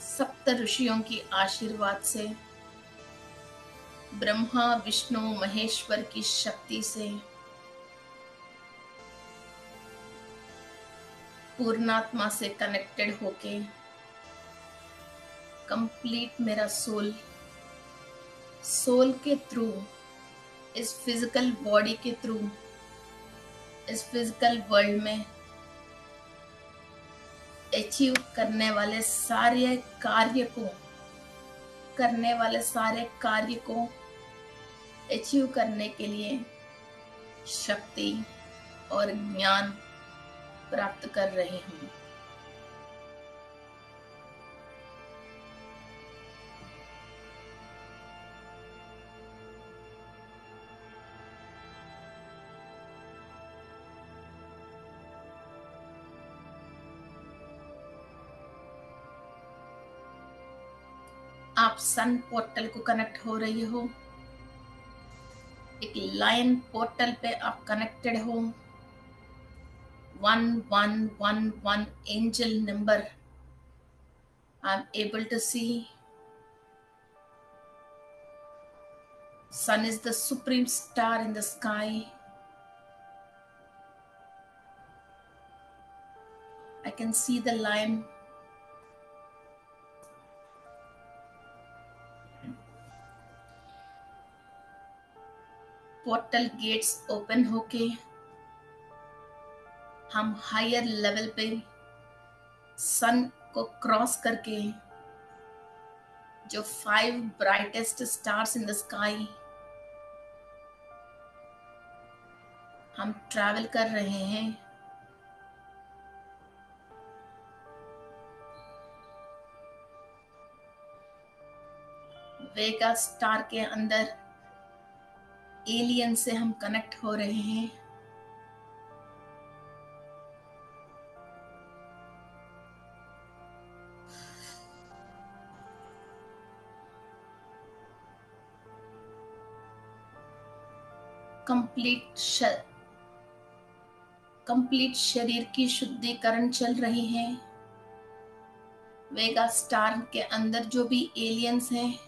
सब सप्त ऋषियों की आशीर्वाद से, ब्रह्मा विष्णु महेश्वर की शक्ति से, पूर्णात्मा से कनेक्टेड होके कंप्लीट मेरा सोल के थ्रू, इस फिजिकल बॉडी के थ्रू, इस फिजिकल वर्ल्ड में अचीव करने वाले सारे कार्य को अचीव करने के लिए शक्ति और ज्ञान प्राप्त कर रही हूँ। आप सन पोर्टल को कनेक्ट हो रही हो, एक लाइन पोर्टल पे आप कनेक्टेड हो। 1111 angel number I am able to see. Sun is the supreme star in the sky. I can see the lion. Portal gets open होके हम हायर लेवल पे सन को क्रॉस करके जो 5 brightest stars in the sky हम travel कर रहे हैं। वेगा स्टार के अंदर एलियन से हम कनेक्ट हो रहे हैं। कंप्लीट शरीर की शुद्धिकरण चल रही है। वेगा स्टार के अंदर जो भी एलियंस हैं,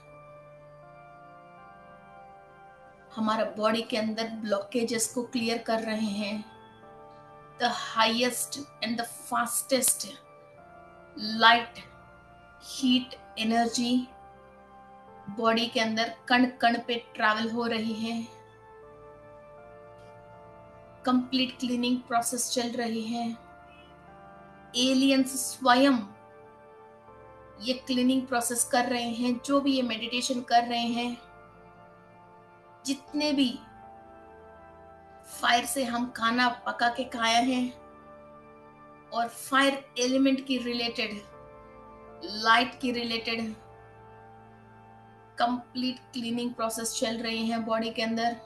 हमारा बॉडी के अंदर ब्लॉकेजेस को क्लियर कर रहे हैं। The highest and the fastest light heat energy body के अंदर कण कण पे ट्रैवल हो रही है। कंप्लीट क्लीनिंग प्रोसेस चल रही है। एलियंस स्वयं ये क्लीनिंग प्रोसेस कर रहे हैं। जो भी ये मेडिटेशन कर रहे हैं, जितने भी फायर से हम खाना पका के खाया है और फायर एलिमेंट की रिलेटेड, लाइट की रिलेटेड कंप्लीट क्लीनिंग प्रोसेस चल रही है बॉडी के अंदर।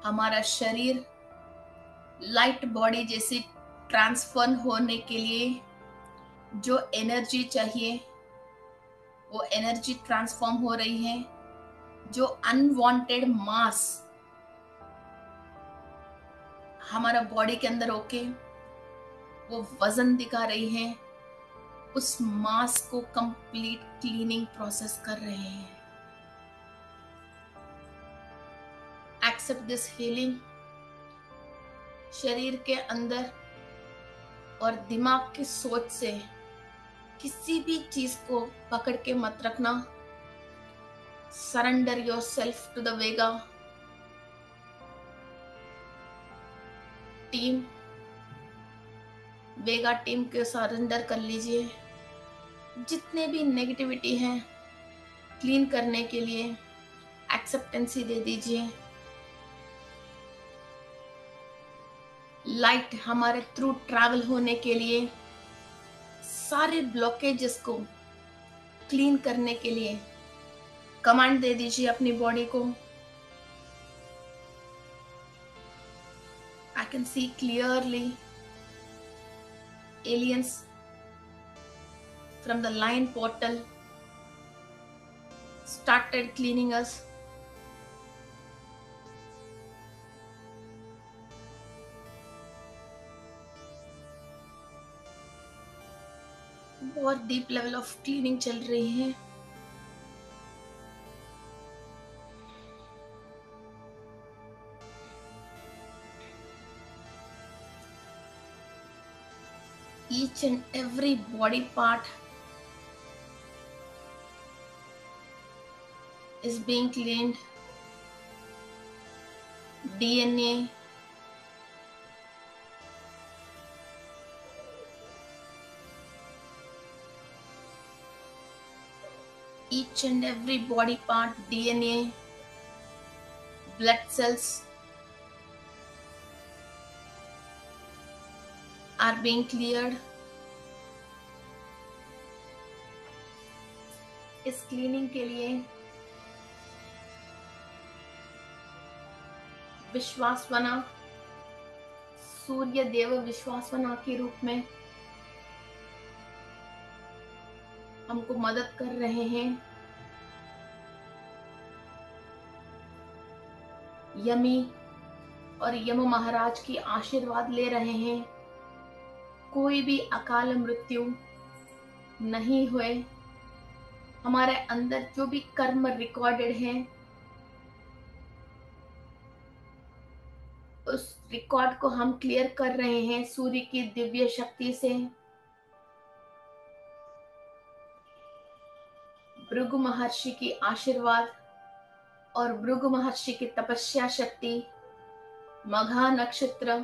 हमारा शरीर लाइट बॉडी जैसे ट्रांसफॉर्म होने के लिए जो एनर्जी चाहिए वो एनर्जी ट्रांसफॉर्म हो रही है। जो अनवांटेड मास हमारा बॉडी के अंदर होके वो वजन दिखा रही है, उस मास को कंप्लीट क्लीनिंग प्रोसेस कर रहे हैं। Accept this healing. शरीर के अंदर और दिमाग की सोच से किसी भी चीज को पकड़ के मत रखना। Surrender yourself to the Vega team. Vega team के सरेंडर कर लीजिए। जितने भी नेगेटिविटी हैं क्लीन करने के लिए एक्सेप्टेंसी दे दीजिए। लाइट हमारे थ्रू ट्रैवल होने के लिए सारे ब्लॉकेजेस को क्लीन करने के लिए कमांड दे दीजिए अपनी बॉडी को। I can see clearly aliens from the lion portal started cleaning us. और डीप लेवल ऑफ क्लीनिंग चल रही है। Each and every body part is being cleaned. DNA, each and every body part, DNA, blood cells are being cleared. इस cleaning के लिए विश्वासवना, सूर्य देव विश्वासवना के रूप में हमको मदद कर रहे हैं। यमी और यम महाराज की आशीर्वाद ले रहे हैं। कोई भी अकाल मृत्यु नहीं हुए। हमारे अंदर जो भी कर्म रिकॉर्डेड है, उस रिकॉर्ड को हम क्लियर कर रहे हैं सूर्य की दिव्य शक्ति से। भृगु महर्षि की आशीर्वाद और भृगु महर्षि की तपस्या शक्ति, मघा नक्षत्र,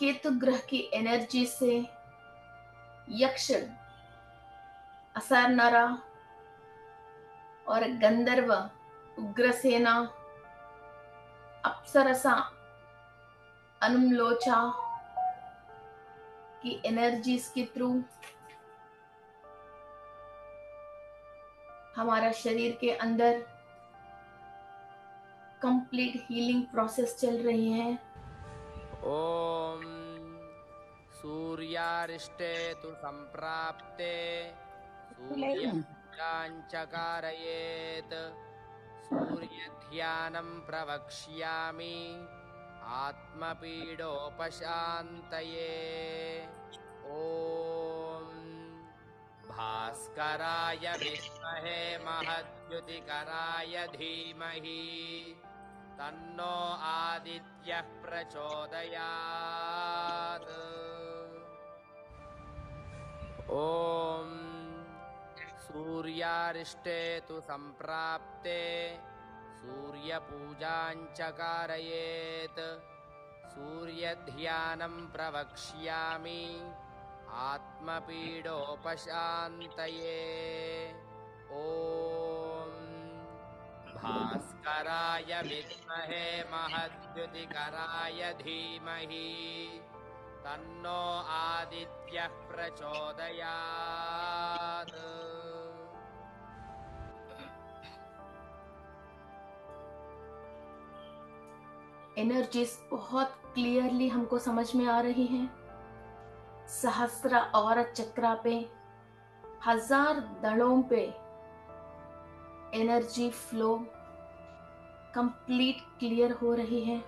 केतु ग्रह की एनर्जी से यक्ष, असरनरा और गंधर्व, उग्रसेना, अप्सरसा, अनुमलोचा की एनर्जीज के थ्रू हमारा शरीर के अंदर कंप्लीट हीलिंग प्रोसेस चल रही है। ओम सूर्यारिष्टे तु संप्राप्ते सूर्यपूजाञ्च सूर्यध्यानं प्रवक्ष्यामि आत्मपीडोपशान्तये। ओम भास्कराय विद्महे महद्युतिकराय धीमहि तन्नो आदित्यः प्रचोदयात्। ओम सूर्यारिष्टे तु संप्राप्ते सूर्यपूजाञ्च कारयेत् सूर्यध्यानं प्रवक्ष्यामि आत्मपीडोपशान्तये। ओम भास्कराय विद्महे महद्युतिकराय धीमहि तन्नो आदित्यः प्रचोदयात्। एनर्जीज बहुत क्लियरली हमको समझ में आ रही हैं। सहस्त्र और चक्रा पे, हजार दड़ों पे एनर्जी फ्लो कंप्लीट क्लियर हो रही है।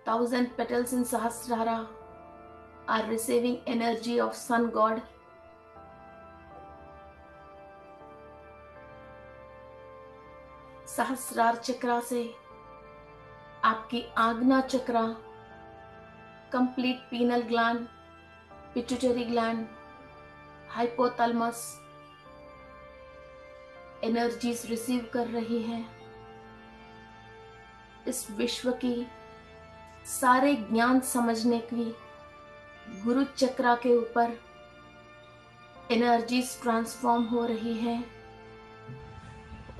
1000 petals in Sahasrara are receiving energy of Sun God. सहस्रार चक्रा से आपकी Ajna chakra, complete pineal gland, pituitary gland, hypothalamus energies receive कर रही हैं। इस विश्व की सारे ज्ञान समझने की गुरु चक्रा के ऊपर एनर्जीज ट्रांसफॉर्म हो रही है।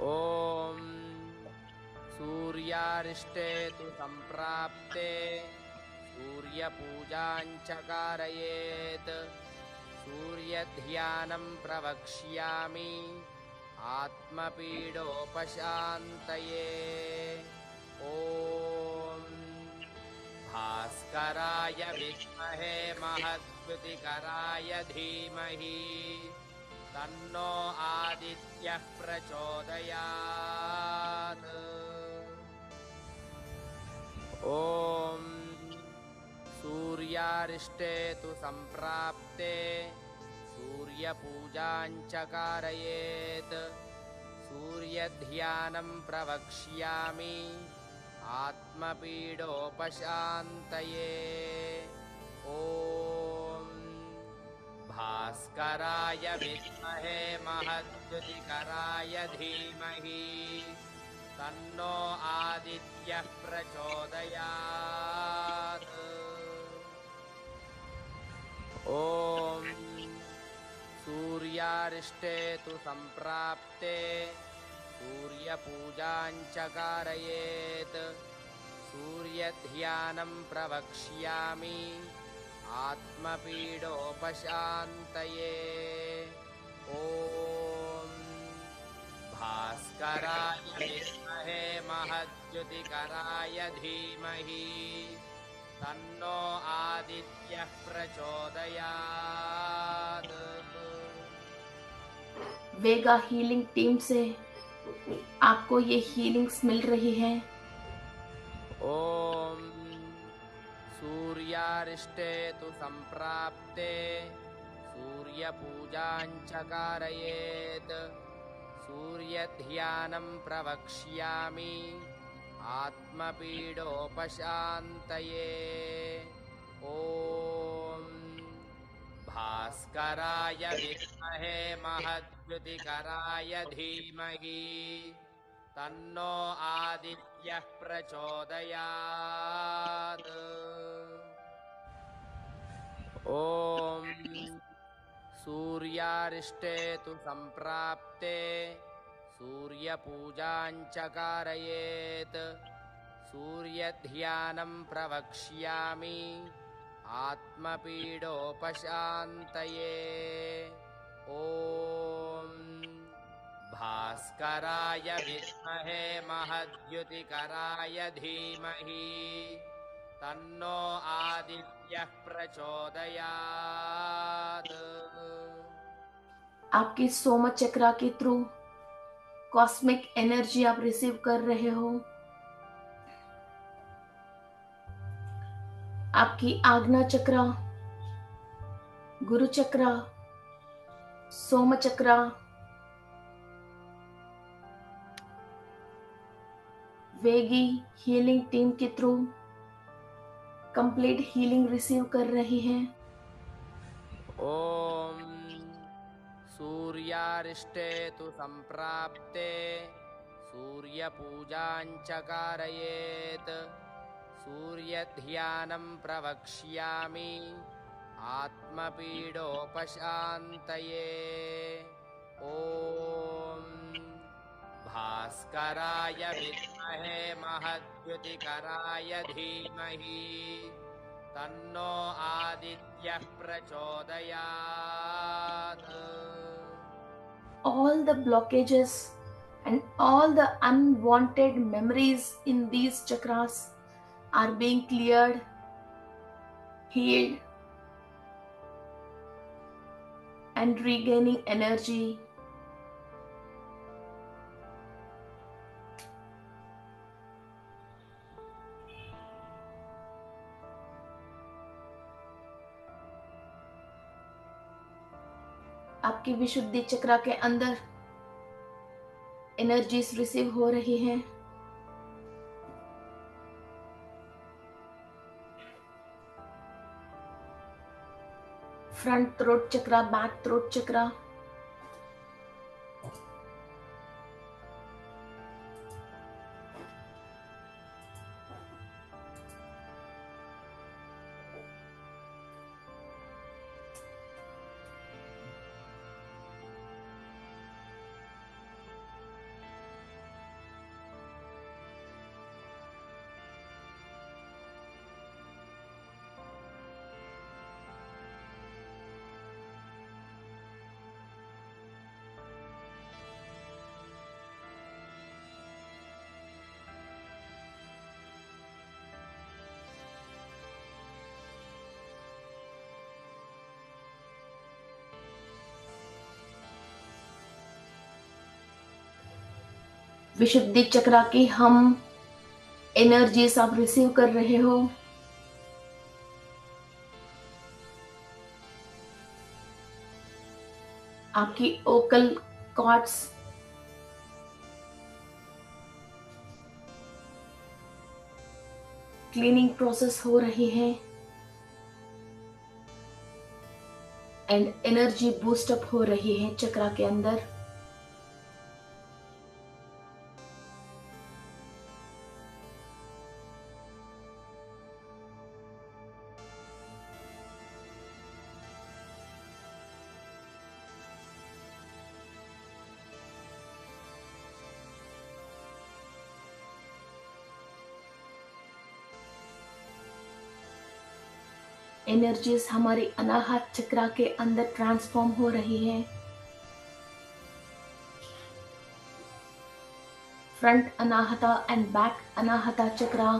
ओम सूर्यारिष्टे तु संप्राप्ते सूर्यपूजाञ्च कारयेत् सूर्यध्यानं प्रवक्ष्यामि आत्मपीडोपशान्तये। ओम भास्कराय विद्महे महद्युतिकराय धीमहि तन्नो आदित्यः प्रचोदयात्। ओम सूर्यारिष्टे तु सम्प्राप्ते सूर्यपूजाञ्च कारयेत् सूर्यध्यानं प्रवक्ष्यामि आत्मपीडोपशान्तये ॐ भास्कराय विद्महे महद्युतिकराय धीमहि तन्नो आदित्यः प्रचोदयात् ॐ सूर्यारिष्टे तु सम्प्राप्ते सूर्यपूजाञ्च कारयेत् सूर्यध्यानं प्रवक्ष्यामि आत्मपीडोपशान्तये ॐ भास्कराय विद्महे महद्युतिकराय धीमहि तन्नो आदित्यः प्रचोदयात्। वेगा हीलिंग टीम से आपको ये हीलिंग्स मिल रही है। ॐ सूर्यारिष्टे तु सम्प्राप्ते सूर्यपूजाञ्च कारयेत् सूर्यध्यानं प्रवक्ष्यामि आत्मपीडोपशान्तये ॐ भास्कराय विद्महे महद्युतिकराय धीमहि तन्नो आदित्यः प्रचोदयात् ॐ सूर्यारिष्टे तु सम्प्राप्ते सूर्यपूजाञ्च कारयेत् सूर्यध्यानं प्रवक्ष्यामि आत्मपीडोपशान्तये ॐ भास्कराय विद्महे महद्युतिकराय धीमहि तन्नो आदित्यः प्रचोदयात्। आपकी सोम चक्रा के थ्रू कॉस्मिक एनर्जी आप रिसीव कर रहे हो। आपकी आज्ञा चक्रा, गुरु चक्रा, सोम चक्रा, वेगी हीलिंग टीम के थ्रू कंप्लीट हीलिंग रिसीव कर रही है। ॐ सूर्यारिष्टे तु सम्प्राप्ते सूर्यपूजाञ्च कारयेत् सूर्यध्यानं प्रवक्ष्यामि आत्मपीडोपशान्तये ॐ भास्कराय विद्महे महद्युतिकराय धीमहि तन्नो आदित्यः प्रचोदयात्। All the blockages and all the unwanted memories in these chakras are being cleared, healed, and regaining energy. आपकी विशुद्धि चक्रा के अंदर एनर्जीज रिसीव हो रही हैं। फ्रंट थ्रोट चक्रा, बैक थ्रोट चक्रा, विशुद्धि चक्रा की हम एनर्जीज आप रिसीव कर रहे हो। आपकी ओकल कॉर्ड्स क्लीनिंग प्रोसेस हो रही है एंड एनर्जी बूस्ट अप हो रही है चक्रा के अंदर। एनर्जीज हमारी अनाहत चक्रा के अंदर ट्रांसफॉर्म हो रही है। Front Anahata and back Anahata chakra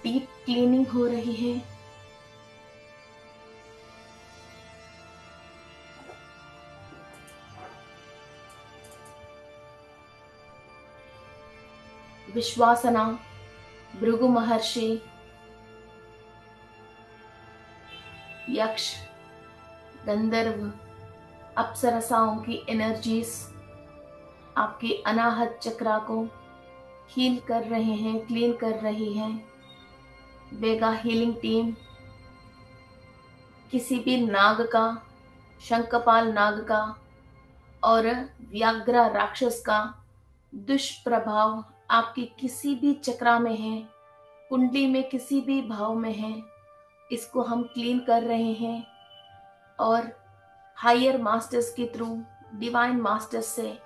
deep cleaning हो रही है। विश्वासना, भृगु महर्षि, यक्ष, गंधर्व, अप्सरसाओं की एनर्जीज आपकी अनाहत चक्रा को हील कर रहे हैं, क्लीन कर रही है। वेगा हीलिंग टीम किसी भी नाग का, शंखपाल नाग का और व्याघ्र राक्षस का दुष्प्रभाव आपकी किसी भी चक्रा में है, कुंडली में किसी भी भाव में है, इसको हम क्लीन कर रहे हैं और हायर मास्टर्स के थ्रू, डिवाइन मास्टर्स से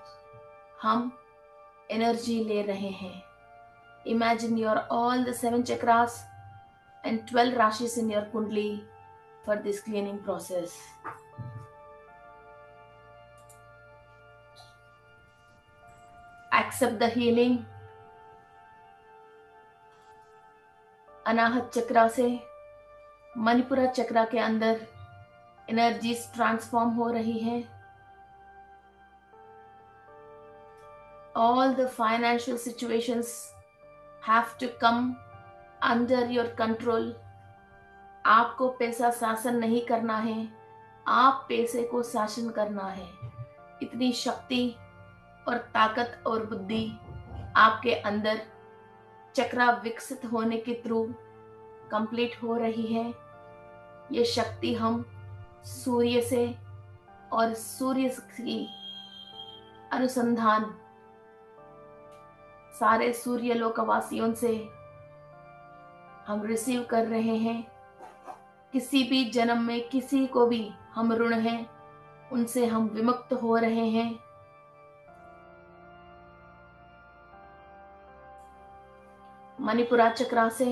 हम एनर्जी ले रहे हैं। Imagine your all the 7 chakras and 12 rashis in your kundli for this cleaning process. Accept the healing. अनाहत चक्रा से मणिपुरा चक्रा के अंदर एनर्जीज ट्रांसफॉर्म हो रही है। All the financial situations have to come under your control. आपको पैसा शासन नहीं करना है, आप पैसे को शासन करना है। इतनी शक्ति और ताकत और बुद्धि आपके अंदर चक्रा विकसित होने के थ्रू कंप्लीट हो रही है। ये शक्ति हम सूर्य से और सूर्य की अनुसंधान सारे सूर्य लोकवासियों से हम रिसीव कर रहे हैं। किसी भी जन्म में किसी को भी हम ऋण हैं, उनसे हम विमुक्त हो रहे हैं। मणिपुरा चक्रा से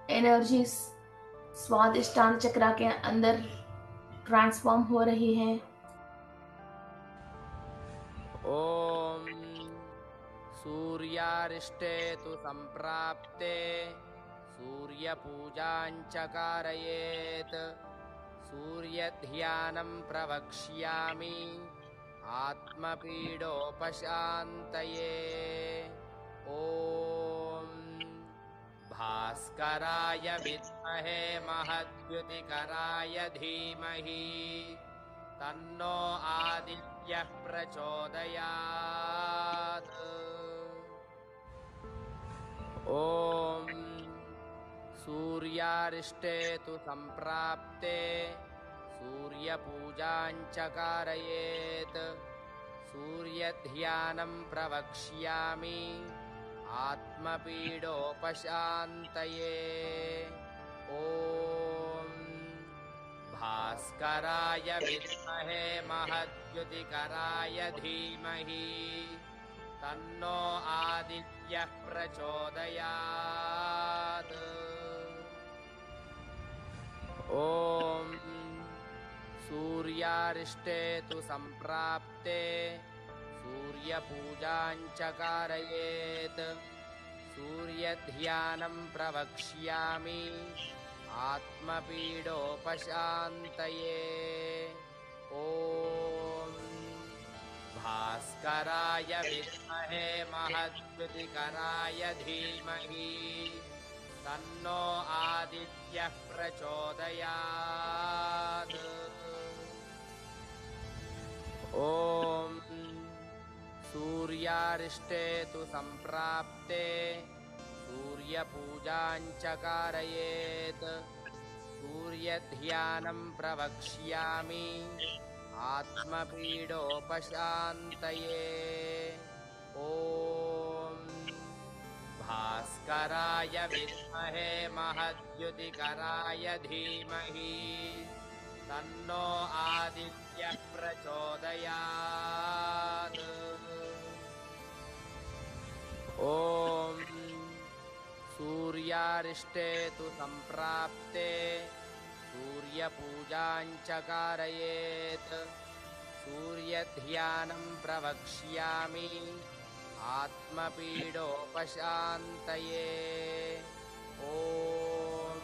एनर्जी स्वादिष्टान चक्रा के अंदर ट्रांसफॉर्म हो रही है। ओम सूर्यारिष्टे तु संप्राप्ते सूर्यपूजाञ्च कारयेत् सूर्यध्यानं प्रवक्ष्यामि आत्मपीडोपशान्तये। ॐ भास्कराय विद्महे महद्युतिकराय धीमहि तन्नो आदित्यः प्रचोदयात्। ॐ सूर्यारिष्टे तु संप्राप्ते सूर्यपूजाञ्च कारयेत् सूर्यध्यानं प्रवक्ष्यामि आत्मपीडोपशान्तये। ॐ भास्कराय विद्महे महद्युतिकराय धीमहि तन्नो आदित्यः प्रचोदयात्। ॐ सूर्यारिष्टे तु संप्राप्ते सूर्यपूजाञ्च कारयेत् सूर्यध्यानं प्रवक्ष्यामि आत्मपीडोपशान्तये। ॐ भास्कराय विद्महे महद्युतिकराय धीमहि तन्नो आदित्यः प्रचोदयात्। ॐ सूर्यारिष्टे तु सम्प्राप्ते सूर्यपूजां च कारयेत्। सूर्यध्यानं प्रवक्ष्यामि आत्मपीडोपशान्तये। ॐ भास्कराय विद्महे महद्युतिकराय धीमहि तन्नो आदित्यः प्रचोदयात्। ॐ सूर्यारिष्टे तु सम्प्राप्ते सूर्यपूजां च कारयेत्। सूर्यध्यानं प्रवक्ष्यामि आत्मपीडोपशान्तये। ॐ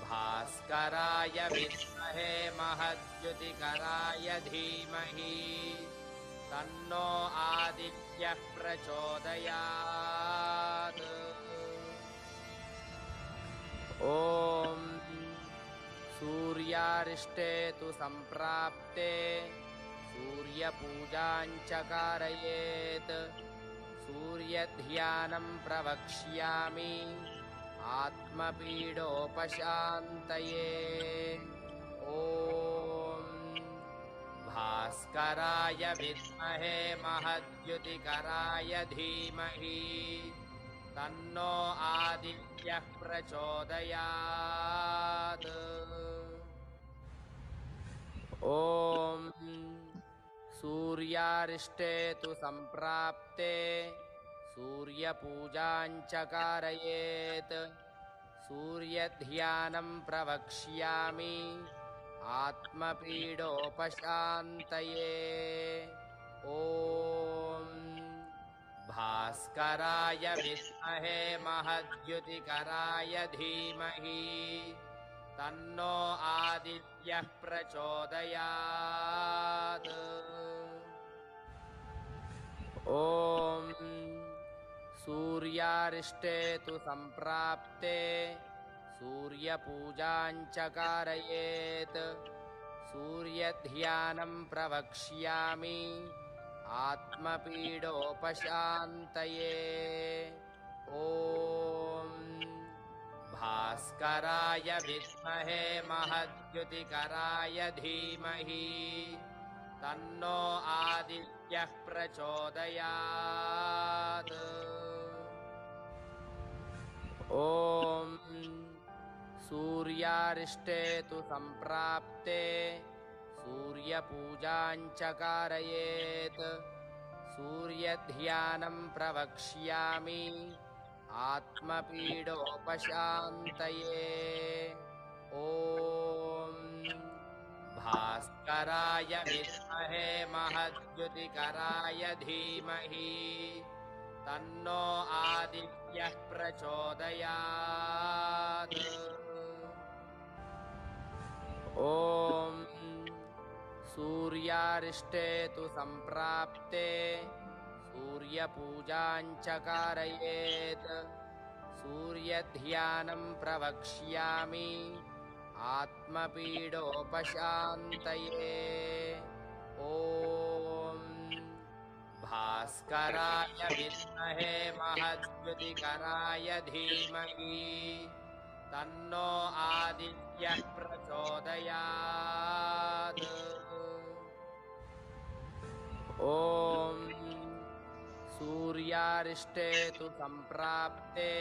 भास्कराय विद्महे महद्युतिकराय धीमहि तन्नो आदित्यः प्रचोदयात्। ॐ सूर्यारिष्टे तु सम्प्राप्ते सूर्यपूजां च कारयेत्। सूर्यध्यानं प्रवक्ष्यामि आत्मपीडोपशान्तये। ॐ भास्कराय विद्महे महद्युतिकराय धीमहि तन्नो आदित्यः प्रचोदयात्। ॐ सूर्यारिष्टे तु सम्प्राप्ते सूर्यपूजां च कारयेत्। सूर्यध्यानं प्रवक्ष्यामि आत्मपीडोपशान्तये। ॐ भास्कराय विद्महे महद्युतिकराय धीमहि तन्नो आदित्यः प्रचोदयात्। ॐ सूर्यारिष्टे तु सम्प्राप्ते सूर्यपूजां च कारयेत्। सूर्यध्यानं प्रवक्ष्यामि आत्मपीडोपशान्तये। ॐ भास्कराय विद्महे महद्युतिकराय धीमहि तन्नो आदित्यः प्रचोदयात्। ॐ सूर्यारिष्टे तु सम्प्राप्ते सूर्यपूजां च कारयेत्। सूर्यध्यानं प्रवक्ष्यामि आत्मपीडोपशान्तये। ॐ भास्कराय विद्महे महद्युतिकराय धीमहि तन्नो आदित्यः प्रचोदयात्। ॐ सूर्यारिष्टे तु सम्प्राप्ते सूर्यपूजां च कारयेत्। सूर्यध्यानं प्रवक्ष्यामि आत्मपीडोपशान्तये। ॐ भास्कराय विद्महे महद्युतिकराय धीमहि तन्नो आदित्यः प्रचोदयात्। ॐ सूर्यारिष्टे तु सम्प्राप्ते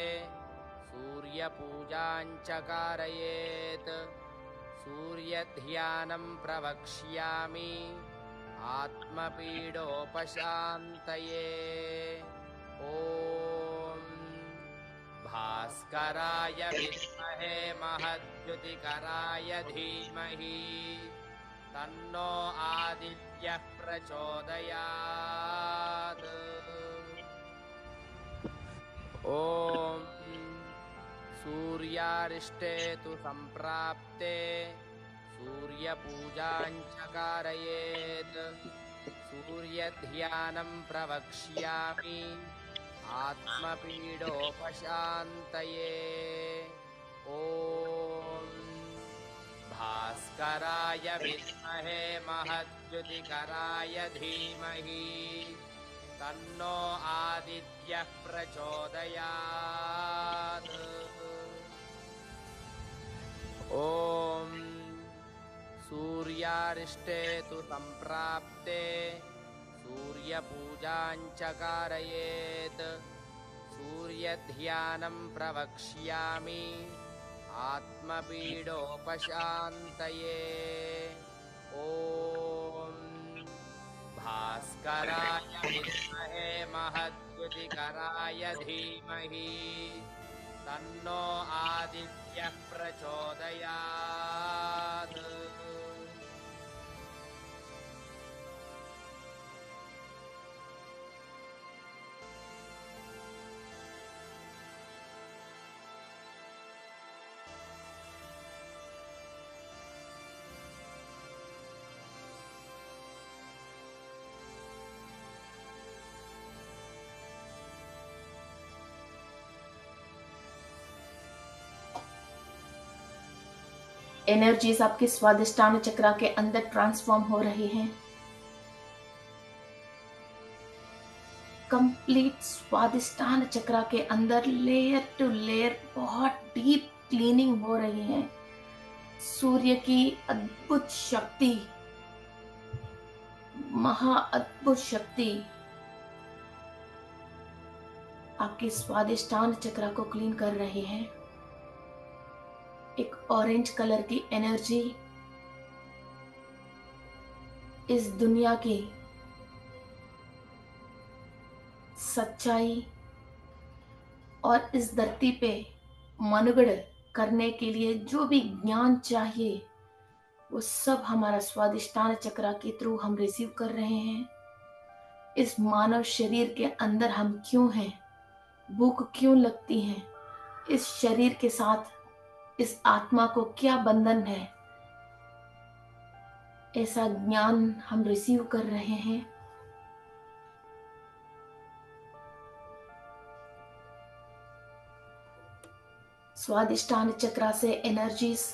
सूर्यपूजां च कारयेत्। सूर्यध्यानं प्रवक्ष्यामि आत्मपीडोपशान्तये। ॐ भास्कराय विद्महे महद्युतिकराय धीमहि तन्नो आदित्यः प्रचोदयात्। ॐ सूर्यारिष्टे तु सम्प्राप्ते सूर्यपूजां च कारयेत्। सूर्यध्यानं प्रवक्ष्यामि आत्मपीडोपशान्तये। ॐ भास्कराय विद्महे महद्युतिकराय धीमहि तन्नो आदित्यः प्रचोदयात्। ॐ सूर्यारिष्टे तु सम्प्राप्ते सूर्यपूजां च कारयेत्। सूर्यध्यानं प्रवक्ष्यामि आत्मपीडोपशान्तये। ॐ भास्कराय विद्महे महद्युतिकराय धीमहि तन्नो आदित्यः प्रचोदयात्। एनर्जीज आपके स्वादिष्टान चक्र के अंदर ट्रांसफॉर्म हो रही हैं। कंप्लीट स्वादिष्टान चक्र के अंदर लेयर टू लेयर बहुत डीप क्लीनिंग हो रही है। सूर्य की अद्भुत शक्ति, महा अद्भुत शक्ति आपके स्वादिष्टान चक्र को क्लीन कर रही है। एक ऑरेंज कलर की एनर्जी इस दुनिया की सच्चाई और इस धरती पे मनगढ़ करने के लिए जो भी ज्ञान चाहिए वो सब हमारा स्वादिष्टान चक्र के थ्रू हम रिसीव कर रहे हैं। इस मानव शरीर के अंदर हम क्यों हैं, भूख क्यों लगती है, इस शरीर के साथ इस आत्मा को क्या बंधन है, ऐसा ज्ञान हम रिसीव कर रहे हैं। स्वादिष्टान चक्र से एनर्जीज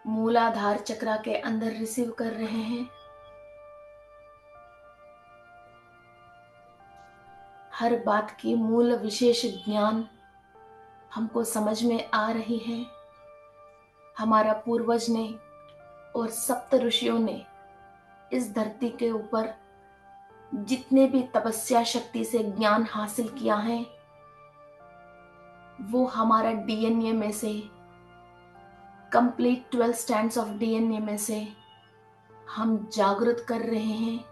मूलाधार चक्र के अंदर रिसीव कर रहे हैं। हर बात की मूल विशेष ज्ञान हमको समझ में आ रही है। हमारा पूर्वज ने और सप्त ऋषियों ने इस धरती के ऊपर जितने भी तपस्या शक्ति से ज्ञान हासिल किया है वो हमारा डीएनए में से, कंप्लीट 12 स्टैंड्स ऑफ डीएनए में से हम जागृत कर रहे हैं।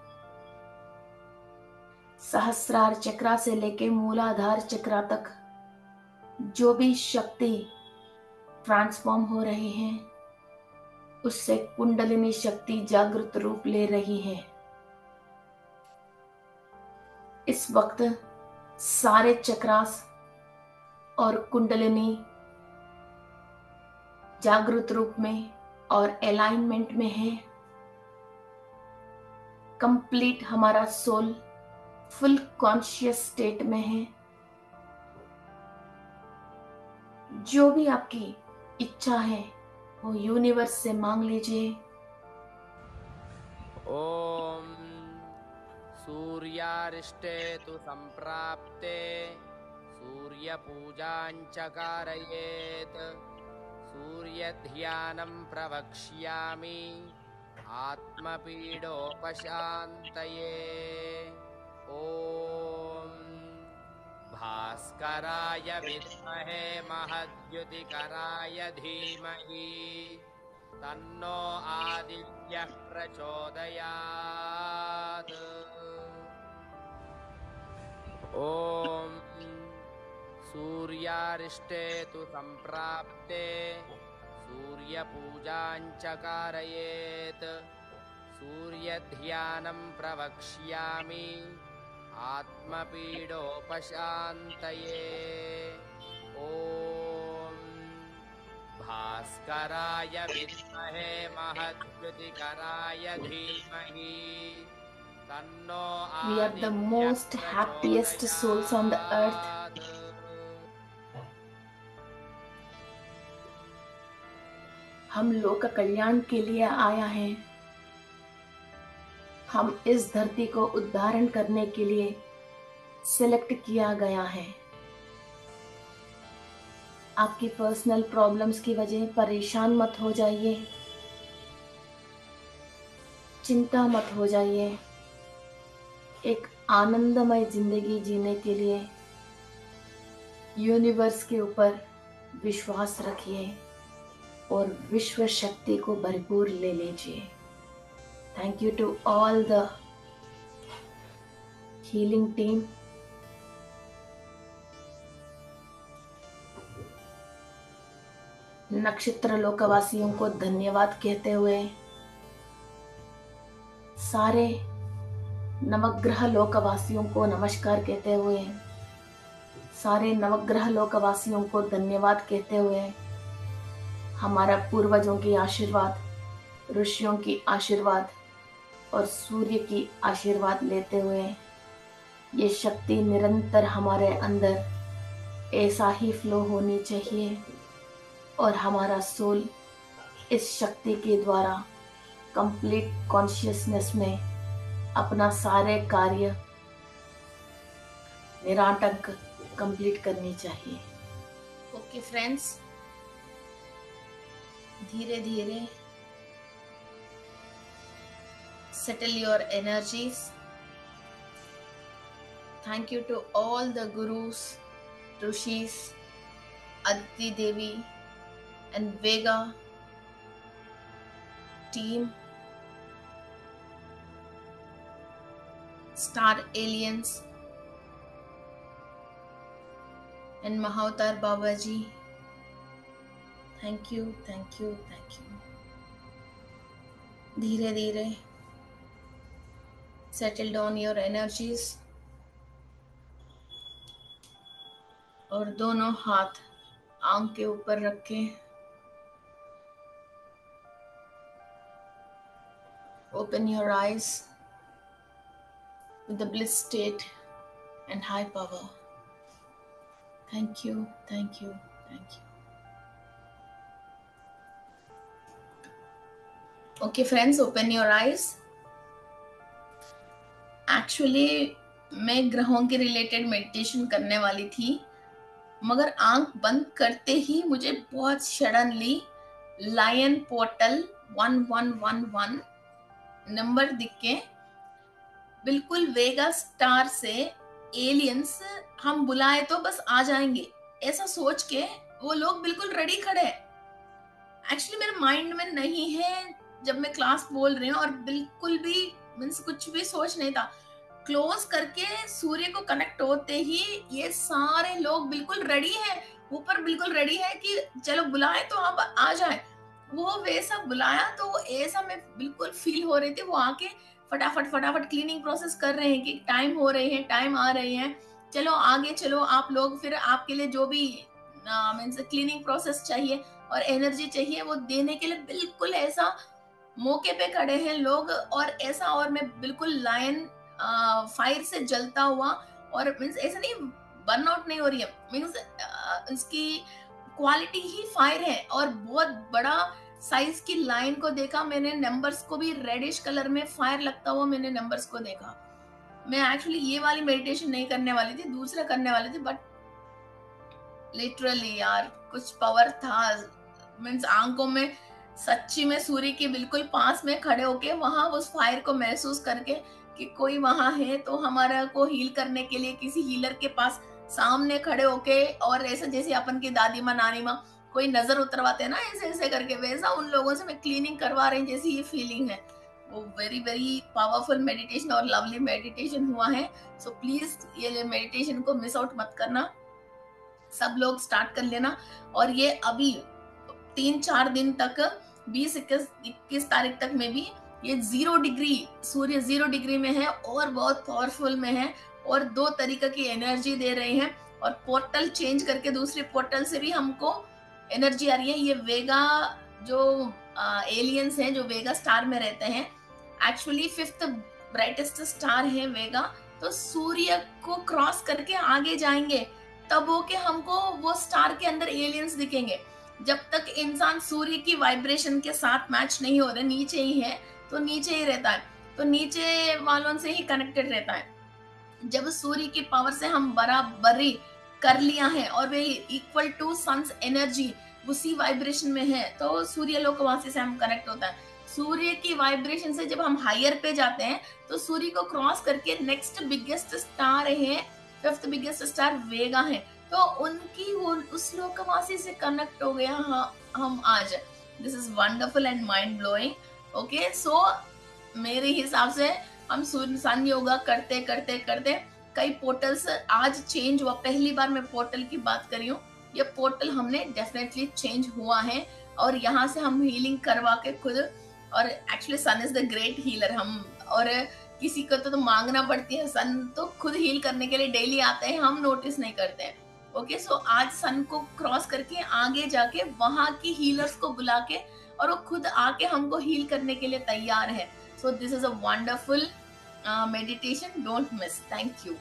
सहस्रार चक्र से लेके मूलाधार चक्र तक जो भी शक्ति ट्रांसफॉर्म हो रही है उससे कुंडलिनी शक्ति जागृत रूप ले रही है। इस वक्त सारे चक्रास और कुंडलिनी जागृत रूप में और अलाइनमेंट में है। कंप्लीट हमारा सोल फुल कॉन्शियस स्टेट में है। जो भी आपकी इच्छा है वो यूनिवर्स से मांग लीजिए। ॐ सूर्यारिष्टे तु सम्प्राप्ते सूर्यपूजां च कारयेत्। सूर्यध्यानं प्रवक्ष्यामि आत्मपीडोपशान्तये। ॐ भास्कराय विद्महे महद्युतिकराय धीमहि तन्नो आदित्यः प्रचोदयात्। ॐ सूर्यारिष्टे तु सम्प्राप्ते सूर्यपूजां च कारयेत्। सूर्यध्यानं प्रवक्ष्यामि आत्मपीडोपशान्तये। ॐ भास्कराय विद्महे महद्युतिकराय धीमहि तन्नो We are the most आदित्यः happiest souls on the earth. प्रचोदयात् हम लोक कल्याण के लिए आया है। हम इस धरती को उद्धारण करने के लिए सिलेक्ट किया गया है। आपकी पर्सनल प्रॉब्लम्स की वजह परेशान मत हो जाइए, चिंता मत हो जाइए। एक आनंदमय जिंदगी जीने के लिए यूनिवर्स के ऊपर विश्वास रखिए और विश्व शक्ति को भरपूर ले लीजिए। Thank you to all the healing team. नक्षत्र लोकवासियों को धन्यवाद कहते हुए सारे नवग्रह लोकवासियों को नमस्कार कहते हुए सारे नवग्रह लोकवासियों को धन्यवाद कहते हुए हमारा पूर्वजों की आशीर्वाद, ऋषियों की आशीर्वाद और सूर्य की आशीर्वाद लेते हुए ये शक्ति निरंतर हमारे अंदर ऐसा ही फ्लो होनी चाहिए और हमारा सोल इस शक्ति के द्वारा कंप्लीट कॉन्शियसनेस में अपना सारे कार्य निराटक कंप्लीट करनी चाहिए। ओके फ्रेंड्स, धीरे धीरे settle your energies. Thank you to all the gurus, rishis, Aditi Devi and Vega team, Star Aliens and Mahavatar Babaji. Thank you, thank you, thank you. धीरे धीरे settle down your energies और दोनों हाथ आंख के ऊपर रखें। Open your eyes with the bliss state and high power. Thank you, thank you, thank you. Okay friends, open your eyes. Actually मैं ग्रहों के रिलेटेड मेडिटेशन करने वाली थी, मगर आंख बंद करते ही मुझे बहुत सडनली लायन पोर्टल 1111 नंबर दिख के बिल्कुल वेगा स्टार से एलियंस हम बुलाए तो बस आ जाएंगे ऐसा सोच के वो लोग बिल्कुल रेडी खड़े हैं। एक्चुअली मेरे माइंड में नहीं है जब मैं क्लास बोल रही हूँ और बिल्कुल भी मीन्स कुछ भी सोच नहीं था। क्लोज करके सूर्य को कनेक्ट होते ही ये सारे लोग बिल्कुल रेडी हैं, ऊपर बिल्कुल रेडी है कि चलो बुलाए तो अब आ जाए। वो वैसा बुलाया तो ऐसा मैं बिल्कुल फील हो रही थी। वो आके फटाफट फटाफट क्लीनिंग प्रोसेस कर रहे हैं कि टाइम हो रहे हैं, टाइम आ रहे हैं, चलो आगे चलो आप लोग। फिर आपके लिए जो भी मीन्स क्लीनिंग प्रोसेस चाहिए और एनर्जी चाहिए वो देने के लिए बिल्कुल ऐसा मौके पे खड़े हैं लोग। और ऐसा और मैं बिल्कुल लायन फायर से जलता हुआ और मीन्स ऐसा नहीं बर्न आउट नहीं हो रही है, मीन्स इसकी क्वालिटी ही फायर है और बहुत बड़ा साइज की लाइन को देखा मैंने। नंबर्स को भी रेडिश कलर में फायर लगता हुआ मैंने नंबर्स को देखा। मैं एक्चुअली ये वाली मेडिटेशन नहीं करने वाली थी, दूसरा करने वाली थी, बट लिटरली यार कुछ पावर था। मीन्स आंखों में सच्ची में सूर्य के बिल्कुल पास में खड़े होके वहां उस फायर को महसूस करके कि कोई वहां है तो हमारा को हील करने के लिए किसी हीलर के पास सामने खड़े होके और ऐसा जैसे अपन की दादी माँ नानी माँ कोई नजर उतरवाते हैं ना ऐसे ऐसे करके, वैसा उन लोगों से मैं क्लीनिंग करवा रही जैसी ये फीलिंग है। वो वेरी वेरी पावरफुल मेडिटेशन और लवली मेडिटेशन हुआ है। सो प्लीज ये मेडिटेशन को मिस आउट मत करना, सब लोग स्टार्ट कर लेना। और ये अभी 3-4 दिन तक 20-21 तारीख तक में भी ये 0 डिग्री सूर्य 0 डिग्री में है और बहुत पावरफुल में है और 2 तरीके की एनर्जी दे रहे हैं और पोर्टल चेंज करके दूसरे पोर्टल से भी हमको एनर्जी आ रही है। ये वेगा जो एलियंस हैं जो वेगा स्टार में रहते हैं, एक्चुअली 5th ब्राइटेस्ट स्टार है वेगा, तो सूर्य को क्रॉस करके आगे जाएंगे तब हो के हमको वो स्टार के अंदर एलियंस दिखेंगे। जब तक इंसान सूर्य की वाइब्रेशन के साथ मैच नहीं हो रहे, नीचे ही है तो नीचे ही रहता है, तो नीचे वालों से ही कनेक्टेड रहता है। जब सूर्य की पावर से हम बराबरी कर लिया है और वे इक्वल टू सन्स एनर्जी उसी वाइब्रेशन में है, तो सूर्य लोकवासी से हम कनेक्ट होता है। सूर्य की वाइब्रेशन से जब हम हायर पे जाते हैं तो सूर्य को क्रॉस करके नेक्स्ट बिगेस्ट स्टार है, फिफ्थ बिगेस्ट स्टार वेगा है, तो उनकी उस लोकवासी से कनेक्ट हो गया हम आज। This is wonderful and mind blowing. Okay, so मेरे हिसाब से हम सन योगा करते करते करते कई पोर्टल्स आज चेंज हुआ। पहली बार मैं पोर्टल की बात कर रही हूँ, ये पोर्टल हमने डेफिनेटली चेंज हुआ है और यहाँ से हम हीलिंग करवा के खुद, और actually sun is the great healer. हम और किसी को तो मांगना पड़ती है, सन तो खुद हील करने के लिए डेली आते हैं, हम नोटिस नहीं करते हैं। ओके, सो आज सन को क्रॉस करके आगे जाके वहां की हीलर्स को बुला के और वो खुद आके हमको हील करने के लिए तैयार है। So this is a wonderful meditation. Don't miss. Thank you.